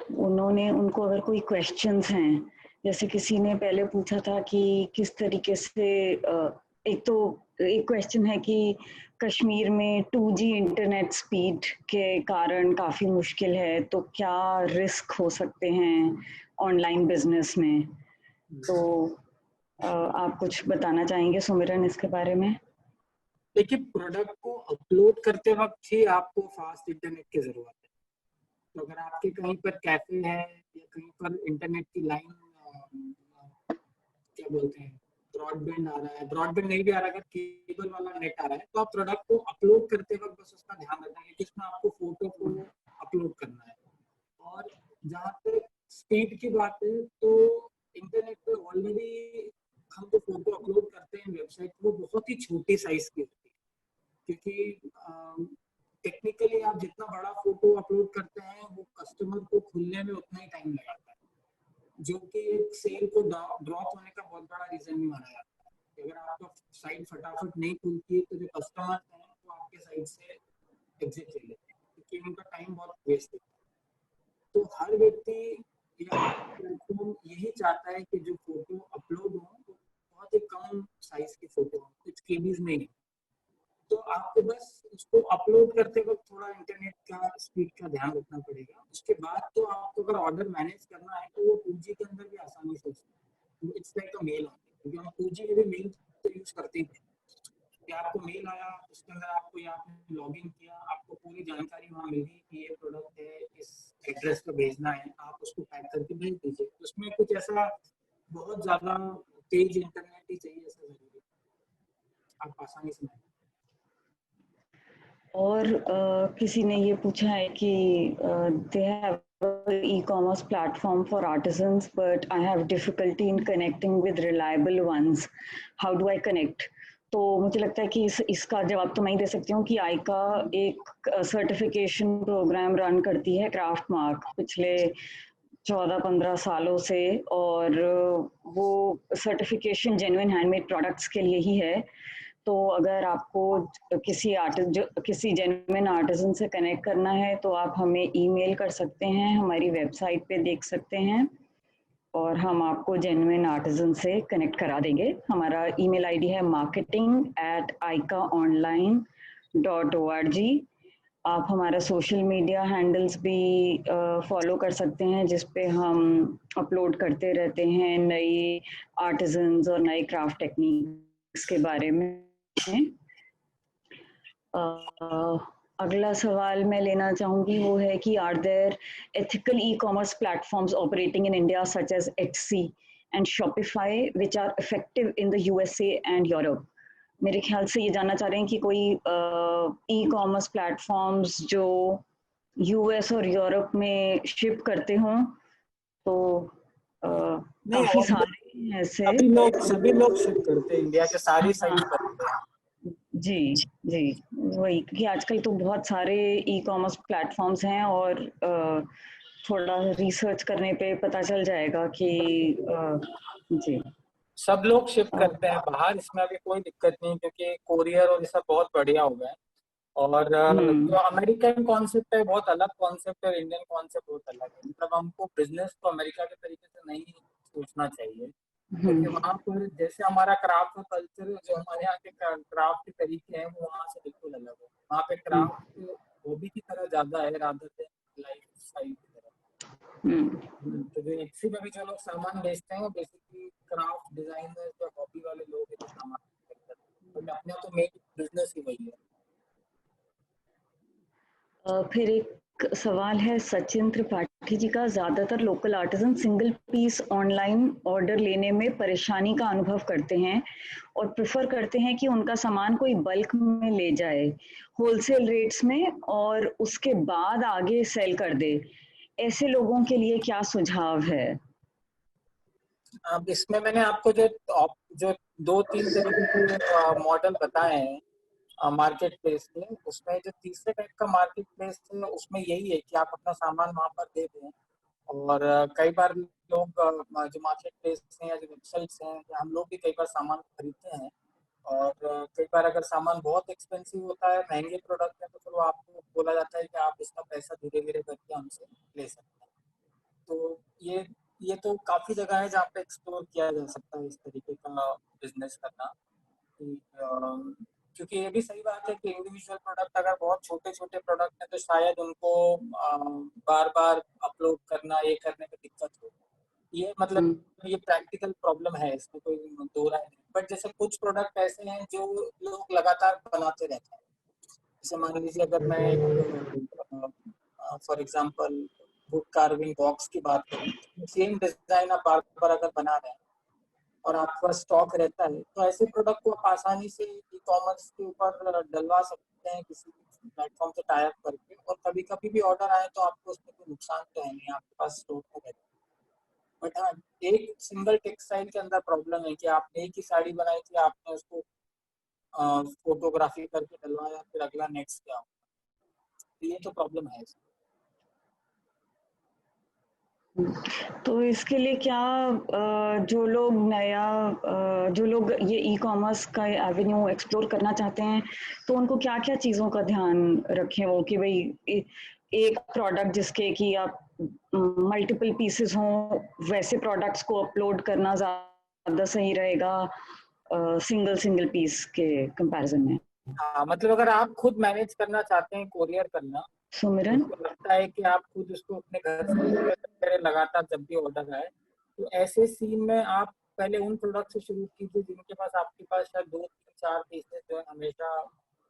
उनको अगर कोई क्वेश्चंस हैं, जैसे किसी ने पहले पूछा था कि किस तरीके से एक क्वेश्चन है कि कश्मीर में 2G इंटरनेट स्पीड के कारण काफ़ी मुश्किल है, तो क्या रिस्क हो सकते हैं ऑनलाइन बिजनेस में? तो आप कुछ बताना चाहेंगे सुमिरन इसके बारे में? देखिए, प्रोडक्ट को अपलोड करते वक्त ही आपको फास्ट इंटरनेट की जरूरत है। तो अगर आपके कहीं पर कैफे है या कहीं पर इंटरनेट की लाइन क्या बोलते हैं ब्रॉडबैंड आ रहा है, ब्रॉडबैंड नहीं भी आ रहा है, अगर केबल वाला नेट आ रहा है, तो आप प्रोडक्ट को अपलोड करते वक्त बस उसका ध्यान रखना है कि इसमें आपको फोटो को अपलोड करना है। और जहाँ तक स्पीड की बात है, तो इंटरनेट पे ऑलरेडी हम जो फोटो अपलोड करते हैं वेबसाइट, वो बहुत ही छोटी साइज की होती है, क्योंकि टेक्निकली आप जितना बड़ा फोटो अपलोड करते हैं वो कस्टमर को खुलने में उतना ही टाइम लगाता है, जो कि एक सेल को ड्रॉप होने का बहुत बड़ा रीजन भी माना जाता है। अगर आपका साइट फटाफट नहीं खुलती है तो जो कस्टमर हैं वो आपके साइट से एग्जिट ले लेते हैं, क्योंकि उनका टाइम बहुत वेस्ट होता है। तो हर व्यक्ति या हर प्लेटफॉर्म यही चाहता है कि जो फोटो अपलोड हो वो बहुत ही कम साइज की फोटो हो, कुछ केबीज में नहीं। तो आपको बस उसको अपलोड करते वक्त थोड़ा इंटरनेट का स्पीड का ध्यान रखना पड़ेगा। उसके बाद तो आपको अगर ऑर्डर मैनेज करना है तो वो 2G के अंदर भी आसानी से इट्स लाइक अ मेल, क्योंकि हम 2G में भी मेल तो यूज करते हैं कि आपको मेल आया, उसके अंदर आपको या आपने लॉगिन किया, आपको पूरी जानकारी वहाँ मिल गई कि ये प्रोडक्ट है, इस एड्रेस पे भेजना है, आप उसको पैक करके भेज दीजिए। उसमें कुछ ऐसा बहुत ज्यादा तेज इंटरनेट ही चाहिए ऐसा जरूरी है, आप आसानी से। और किसी ने ये पूछा है कि they have e-commerce platform for artisans but I have difficulty in connecting with reliable ones. How do I connect? तो मुझे लगता है कि इसका जवाब तो मैं ही दे सकती हूँ कि आइका एक सर्टिफिकेशन प्रोग्राम रन करती है क्राफ्ट मार्क पिछले 14-15 सालों से, और वो सर्टिफिकेशन जेन्युइन हैंडमेड प्रोडक्ट्स के लिए ही है। तो अगर आपको किसी जेन्युइन आर्टिजन से कनेक्ट करना है तो आप हमें ईमेल कर सकते हैं, हमारी वेबसाइट पे देख सकते हैं और हम आपको जेन्युइन आर्टिजन से कनेक्ट करा देंगे। हमारा ईमेल आईडी है marketing@icaonline.org। आप हमारा सोशल मीडिया हैंडल्स भी फॉलो कर सकते हैं, जिस पे हम अपलोड करते रहते हैं नई आर्टिजन्स और नए क्राफ्ट टेक्निक्स के बारे में। अगला सवाल मैं लेना चाहूँगी वो है कि are there ethical e-commerce platforms operating in India such as Etsy and Shopify which are effective in the USA and Europe? मेरे ख्याल से ये जानना चाह रहे हैं कि कोई ई-कॉमर्स प्लेटफॉर्म्स जो US और यूरोप में शिप करते हों, तो नहीं, काफ़ी सारे ऐसे। सभी लोग शिप करते हैं, इंडिया के सारी हाँ, साइट्स करते हैं। जी जी, वही कि आजकल तो बहुत सारे ई-कॉमर्स प्लेटफॉर्म्स हैं और थोड़ा रिसर्च करने पे पता चल जाएगा कि जी सब लोग शिप करते हैं बाहर, इसमें अभी कोई दिक्कत नहीं, क्योंकि कोरियर और ये सब बहुत बढ़िया हो गया है। और जो अमेरिकन कॉन्सेप्ट है बहुत अलग कॉन्सेप्ट है, इंडियन कॉन्सेप्ट बहुत अलग है। मतलब हमको बिजनेस तो अमेरिका के तरीके से नहीं सोचना चाहिए, क्योंकि वहाँ पर जैसे हमारा क्राफ्ट का कल्चर, जो हमारे यहाँ के क्राफ्ट के तरीके हैं वो वहाँ से बिल्कुल अलग है। वहाँ पे क्राफ्ट हॉबी की तरह ज्यादा है रादर देन लाइफ स्टाइल की तरह। तो जो Etsy में भी जो लोग सामान बेचते हैं वो बेसिकली क्राफ्ट डिजाइनर या हॉबी वाले लोग हैं जो सामान बेचते हैं। तो अपना तो मेन बिजनेस ही वही है। फिर एक सवाल है सचिन त्रिपाठी जी का, ज्यादातर local artisan single piece online order लेने में परेशानी का अनुभव करते हैं और प्रेफर करते हैं कि उनका सामान कोई बल्क में ले जाए होलसेल रेट्स में और उसके बाद आगे सेल कर दे। ऐसे लोगों के लिए क्या सुझाव है? अब इसमें मैंने आपको जो 2-3 तरीके के मॉडल बताए हैं, मार्केट प्लेस थे, उसमें जो तीसरे टाइप का मार्केट प्लेस है उसमें यही है कि आप अपना सामान वहाँ पर दे दें। और कई बार लोग जो मार्केट प्लेस हैं या जो वेबसाइट्स हैं, या हम लोग भी कई बार सामान खरीदते हैं, और कई बार अगर सामान बहुत एक्सपेंसिव होता है, महंगे प्रोडक्ट है, तो फिर वो आपको बोला जाता है कि आप इसका पैसा धीरे धीरे करके हमसे ले सकते हैं। तो ये तो काफ़ी जगह है जहाँ पे एक्सप्लोर किया जा सकता है इस तरीके का बिजनेस करना। क्योंकि ये भी सही बात है कि इंडिविजुअल प्रोडक्ट अगर बहुत छोटे-छोटे प्रोडक्ट हैं तो शायद उनको बार-बार अपलोड करना, ये करने में दिक्कत हो। ये मतलब ये प्रैक्टिकल प्रॉब्लम है, इसमें कोई दो राय नहीं। बट जैसे कुछ प्रोडक्ट ऐसे हैं जो लोग लगातार बनाते रहते हैं। जैसे मान लीजिए अगर मैं एक for example wood carving box की बात करूँ, तो सेम डिज़ाइन आप बार-बार अगर बना रहे हैं और आपके पास स्टॉक रहता है, तो ऐसे प्रोडक्ट को आप आसानी से ई-कॉमर्स के ऊपर डलवा सकते हैं किसी भी प्लेटफॉर्म से टाई अप करके, और कभी-कभी भी ऑर्डर आए तो आपको उसमें कोई नुकसान तो है नहीं, आपके पास स्टॉक में रहता है। बट हाँ, एक सिंगल टेक्सटाइल के अंदर प्रॉब्लम है कि आपने एक ही साड़ी बनाई थी, आपने उसको फोटोग्राफी करके डलवाया, फिर अगला नेक्स्ट क्या, ये तो प्रॉब्लम है। तो इसके लिए क्या जो लोग जो लोग ये ई कॉमर्स का एवेन्यू एक्सप्लोर करना चाहते हैं, तो उनको क्या क्या चीज़ों का ध्यान रखें वो कि भाई एक प्रोडक्ट जिसके कि आप मल्टीपल पीसेस हों, वैसे प्रोडक्ट्स को अपलोड करना ज़्यादा सही रहेगा सिंगल सिंगल पीस के कंपैरिजन में? हाँ, मतलब अगर आप खुद मैनेज करना चाहते हैं कोरियर करना, सुमिरन? उसको लगता है कि आप खुद उसको अपने घर से डिलीवर करें लगातार जब भी ऑर्डर आए, तो ऐसे सीन में आप पहले उन प्रोडक्ट से शुरू कीजिए जिनके पास आपके पास शायद 2-3-4 पीसेस जो है हमेशा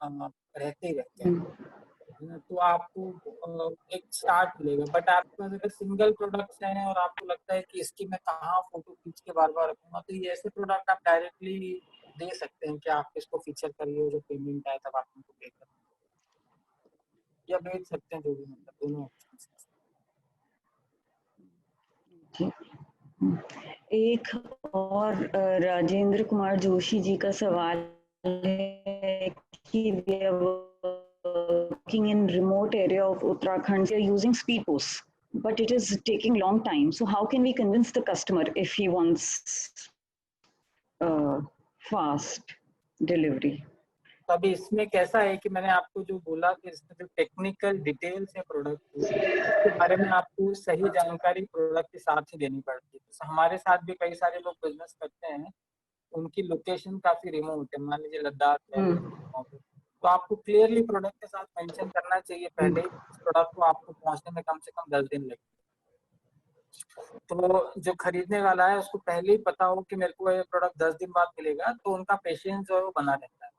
रहते ही रहते हैं। तो आपको एक स्टार्ट मिलेगा। बट आपके पास अगर सिंगल प्रोडक्ट्स हैं और आपको लगता है कि इसकी मैं कहाँ फोटो खींच के बार-बार रखूँगा, तो ये ऐसे प्रोडक्ट आप डायरेक्टली दे सकते हैं कि आप इसको फीचर करिए, जो पेमेंट आए तब आप उनको पे कर, या भेज सकते हैं, जो भी, मतलब दोनों ऑप्शंस हैं। एक और राजेंद्र कुमार जोशी जी का सवाल है कि we are working in remote area of Uttarakhand, we are using speed posts, but it is taking long time. So how can we convince the customer if he wants fast delivery? तो अभी इसमें कैसा है कि मैंने आपको जो बोला कि इसमें जो टेक्निकल डिटेल्स है प्रोडक्ट की, उसके बारे में आपको सही जानकारी प्रोडक्ट के साथ ही देनी पड़ती है। तो हमारे साथ भी कई सारे लोग बिजनेस करते हैं, उनकी लोकेशन काफी रिमोट है, मान लीजिए लद्दाख है, तो आपको क्लियरली प्रोडक्ट के साथ मेंशन करना चाहिए पहले ही, इस प्रोडक्ट को आपको पहुंचने में कम से कम 10 दिन लगेंगे। तो जो खरीदने वाला है उसको पहले ही पता हो कि मेरे को ये प्रोडक्ट 10 दिन बाद मिलेगा, तो उनका पेशेंस जो है वो बना रहता है।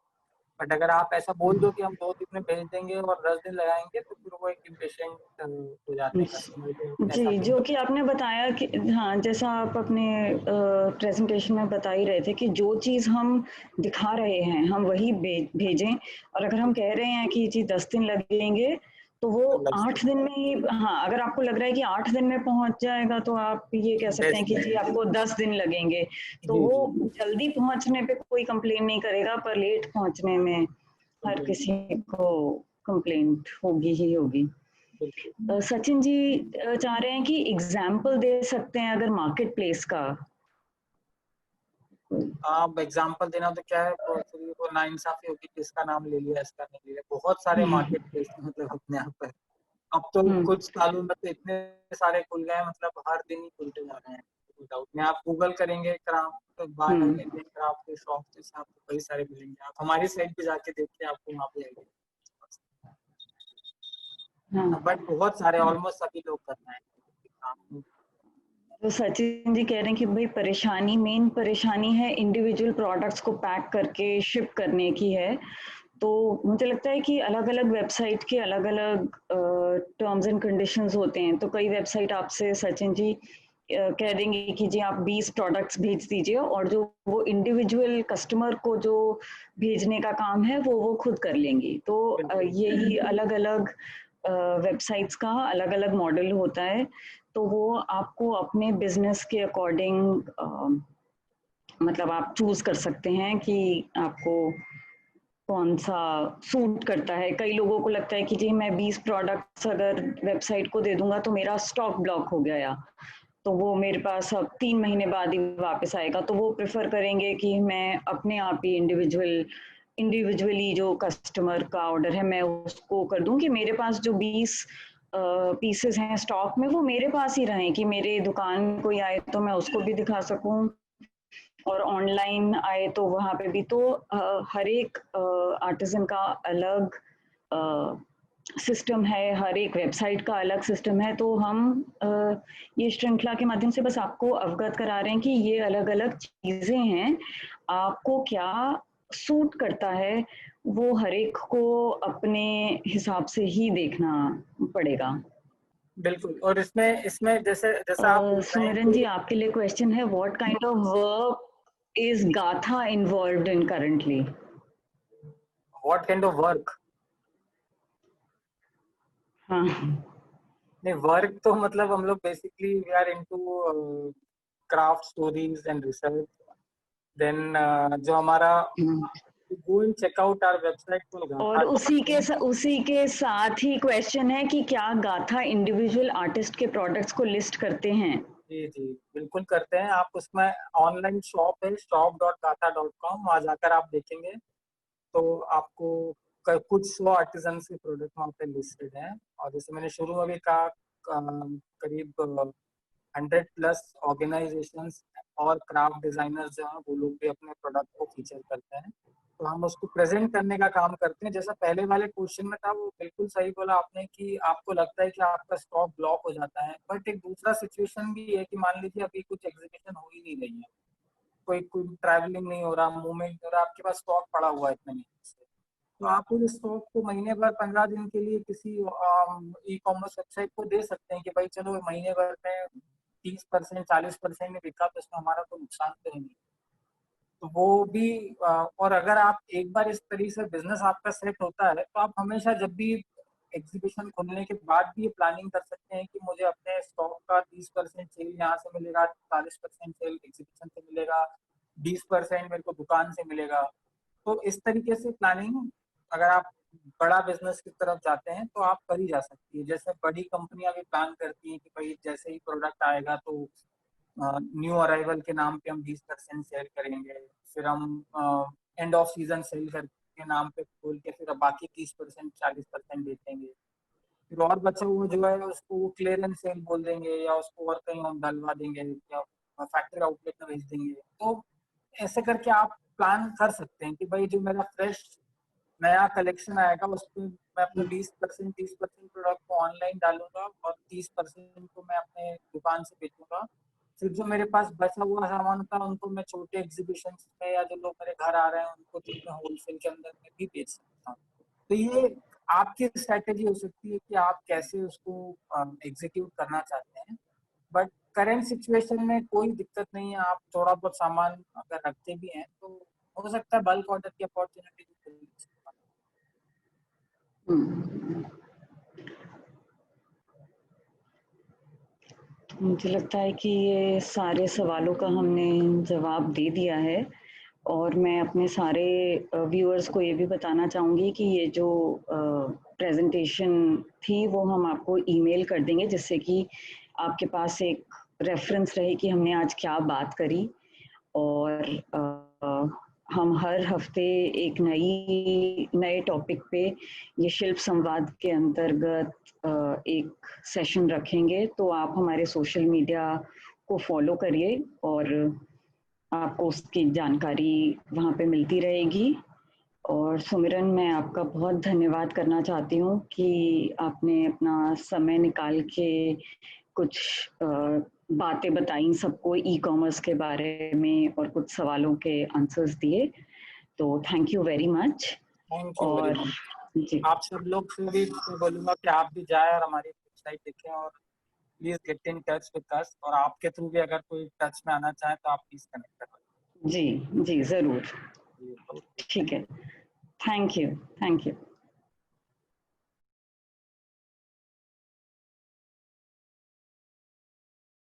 बट अगर आप ऐसा बोल दो कि हम 2 दिन में भेज देंगे और 10 दिन लगाएंगे, तो फिर वो एक इम्पेशेंट हो जाते हैं कस्टमर को, ऐसा जी, भी जो नहीं। कि आपने बताया कि हाँ, जैसा आप अपने प्रेजेंटेशन में बता ही रहे थे कि जो चीज़ हम दिखा रहे हैं हम वही भेजें, और अगर हम कह रहे हैं कि ये चीज़ 10 दिन लगेंगे तो वो लग 8 दिन में ही, हाँ, अगर आपको लग रहा है कि 8 दिन में पहुंच जाएगा तो आप ये कह सकते हैं बेस्ट कि है। जी आपको 10 दिन लगेंगे, तो जी वो जी। जल्दी पहुंचने पे कोई कंप्लेन नहीं करेगा, पर लेट पहुंचने में हर किसी को कंप्लेंट होगी ही होगी। सचिन जी चाह रहे हैं कि एग्जाम्पल दे सकते हैं अगर मार्केट प्लेस का? आप एग्जांपल देना तो क्या है, तो फिर वो नाइंसाफी होगी कि इसका नाम ले लिया, इसका नहीं लिया। बहुत सारे मार्केट प्लेस मतलब अपने यहाँ पर अब तो कुछ सालों में तो इतने सारे खुल गए हैं, मतलब हर दिन ही खुलते जा रहे हैं। विदाउट में आप गूगल करेंगे क्राफ्ट बाय इंडियन क्राफ्ट के शॉप, के साथ कई सारे मिलेंगे। आप हमारी साइट पे जाके देखिए, आपको वहाँ पे आएंगे। बट बहुत सारे ऑलमोस्ट सभी लोग कर रहे हैं। तो सचिन जी कह रहे हैं कि भाई मेन परेशानी है इंडिविजुअल प्रोडक्ट्स को पैक करके शिप करने की है। तो मुझे लगता है कि अलग-अलग वेबसाइट के अलग-अलग टर्म्स एंड कंडीशंस होते हैं। तो कई वेबसाइट आपसे सचिन जी कह देंगे कि जी आप 20 प्रोडक्ट्स भेज दीजिए, और जो वो इंडिविजुअल कस्टमर को जो भेजने का काम है वो खुद कर लेंगी। तो यही अलग-अलग वेबसाइट्स का अलग-अलग मॉडल होता है। तो वो आपको अपने बिजनेस के अकॉर्डिंग मतलब आप चूज कर सकते हैं कि आपको कौन सा सूट करता है। कई लोगों को लगता है कि जी मैं 20 प्रोडक्ट्स अगर वेबसाइट को दे दूंगा तो मेरा स्टॉक ब्लॉक हो गया, तो वो मेरे पास अब 3 महीने बाद ही वापस आएगा, तो वो प्रेफर करेंगे कि मैं अपने आप ही इंडिविजुअली जो कस्टमर का ऑर्डर है मैं उसको कर दूं, कि मेरे पास जो 20 पीसेस हैं स्टॉक में वो मेरे पास ही रहें, कि मेरे दुकान कोई आए तो मैं उसको भी दिखा सकूं, और ऑनलाइन आए तो वहाँ पे भी। तो हर एक आर्टिजन का अलग सिस्टम है, हर एक वेबसाइट का अलग सिस्टम है, तो हम ये श्रृंखला के माध्यम से बस आपको अवगत करा रहे हैं कि ये अलग अलग चीजें हैं, आपको क्या सूट करता है वो हर एक को अपने हिसाब से ही देखना पड़ेगा। बिल्कुल। और इसमें इसमें जैसे जैसा आप बोल रहे हैं सुमिरन कि जी, आपके लिए क्वेश्चन है, what kind of work is Gatha involved in currently? What kind of work? हाँ, नहीं, वर्क तो मतलब हम लोग basically we are into craft stories and research. Then जो हमारा go and check out our website for और गाथा। उसी के साथ ही क्वेश्चन है कि क्या गाथा इंडिविजुअल आर्टिस्ट के प्रोडक्ट्स को लिस्ट करते हैं? जी जी, बिल्कुल करते हैं। आप उसमें ऑनलाइन शॉप है shop.gatha.com, वहाँ जाकर आप देखेंगे तो आपको कुछ 100 आर्टिजन के प्रोडक्ट वहाँ पे लिस्टेड हैं। और जैसे मैंने शुरू में भी कहा, करीब 100+ ऑर्गेनाइजेशंस और क्राफ्ट डिजाइनर्स जो हैं वो लोग भी अपने प्रोडक्ट को फीचर करते हैं, तो हम उसको प्रेजेंट करने का काम करते हैं। जैसा पहले वाले क्वेश्चन में था, वो बिल्कुल सही बोला आपने कि आपको लगता है कि आपका स्टॉक ब्लॉक हो जाता है, बट एक दूसरा सिचुएशन भी है कि मान लीजिए अभी कुछ एग्जीबिशन हो ही नहीं रही है, कोई कोई ट्रैवलिंग नहीं हो रहा, मूवमेंट नहीं हो रहा, आपके पास स्टॉक पड़ा हुआ है इतने महीने से, तो आप उस स्टॉक को महीने भर 15 दिन के लिए किसी ई कॉमर्स वेबसाइट को दे सकते हैं कि भाई चलो महीने भर में 30% 40% में बिका तो इसमें हमारा कोई नुकसान तो नहीं। तो वो भी और अगर आप एक बार इस तरीके से बिजनेस आपका सेट होता है तो आप हमेशा जब भी एग्जीबिशन खुलने के बाद भी ये प्लानिंग कर सकते हैं कि मुझे अपने स्टॉक का 30% सेल यहाँ से मिलेगा, 40% सेल एग्जीबिशन से मिलेगा, 20% मेरे को दुकान से मिलेगा। तो इस तरीके से प्लानिंग अगर आप बड़ा बिजनेस की तरफ जाते हैं तो आप करी जा सकती है। जैसे बड़ी कंपनियां भी प्लान करती हैं कि भाई जैसे ही प्रोडक्ट आएगा तो न्यू अराइवल के नाम पे हम 20% सेल करेंगे, फिर हम एंड ऑफ सीजन सेल के नाम पे खोल के फिर बाकी 30% 40% बेचेंगे, फिर और बचा हुआ जो है उसको वो क्लियरेंस सेल बोल देंगे या उसको और कहीं हम डलवा देंगे या फैक्ट्री आउटलेट में भेज देंगे। तो ऐसे करके आप प्लान कर सकते हैं कि भाई जो मेरा फ्रेश नया कलेक्शन आएगा उसमें मैं अपने 20% 30% प्रोडक्ट को ऑनलाइन डालूंगा और 30% को मैं अपने दुकान से बेचूंगा। फिर जो मेरे पास बचा हुआ सामान था उनको मैं छोटे एग्जीबिशन में या जो लोग मेरे घर आ रहे हैं उनको तो मैं होलसेल के अंदर में भी बेच सकता हूँ। तो ये आपकी स्ट्रैटेजी हो सकती है कि आप कैसे उसको एग्जीक्यूट करना चाहते हैं। बट करेंट सिचुएशन में कोई दिक्कत नहीं है, आप थोड़ा बहुत सामान अगर रखते भी हैं तो हो सकता है बल्क ऑर्डर की अपॉर्चुनिटी। मुझे लगता है कि ये सारे सवालों का हमने जवाब दे दिया है, और मैं अपने सारे व्यूअर्स को ये भी बताना चाहूँगी कि ये जो प्रेजेंटेशन थी वो हम आपको ईमेल कर देंगे, जिससे कि आपके पास एक रेफरेंस रहे कि हमने आज क्या बात करी। और हम हर हफ्ते एक नए टॉपिक पे ये शिल्प संवाद के अंतर्गत एक सेशन रखेंगे, तो आप हमारे सोशल मीडिया को फॉलो करिए और आपको उसकी जानकारी वहाँ पे मिलती रहेगी। और सुमिरन, मैं आपका बहुत धन्यवाद करना चाहती हूँ कि आपने अपना समय निकाल के कुछ बातें बताई सबको ई कॉमर्स के बारे में और कुछ सवालों के आंसर्स दिए, तो thank you very much. Thank you very और मच। जी आप सब लोग से भी बोलूंगा कि आप भी जाए और हमारी वेबसाइट देखें और please get in touch with us, और आपके थ्रू भी अगर कोई टच में आना चाहे तो आप प्लीज कनेक्ट करें। जी जी, ज़रूर। जी, ओके, ठीक थैंक है, you. Thank you, thank you.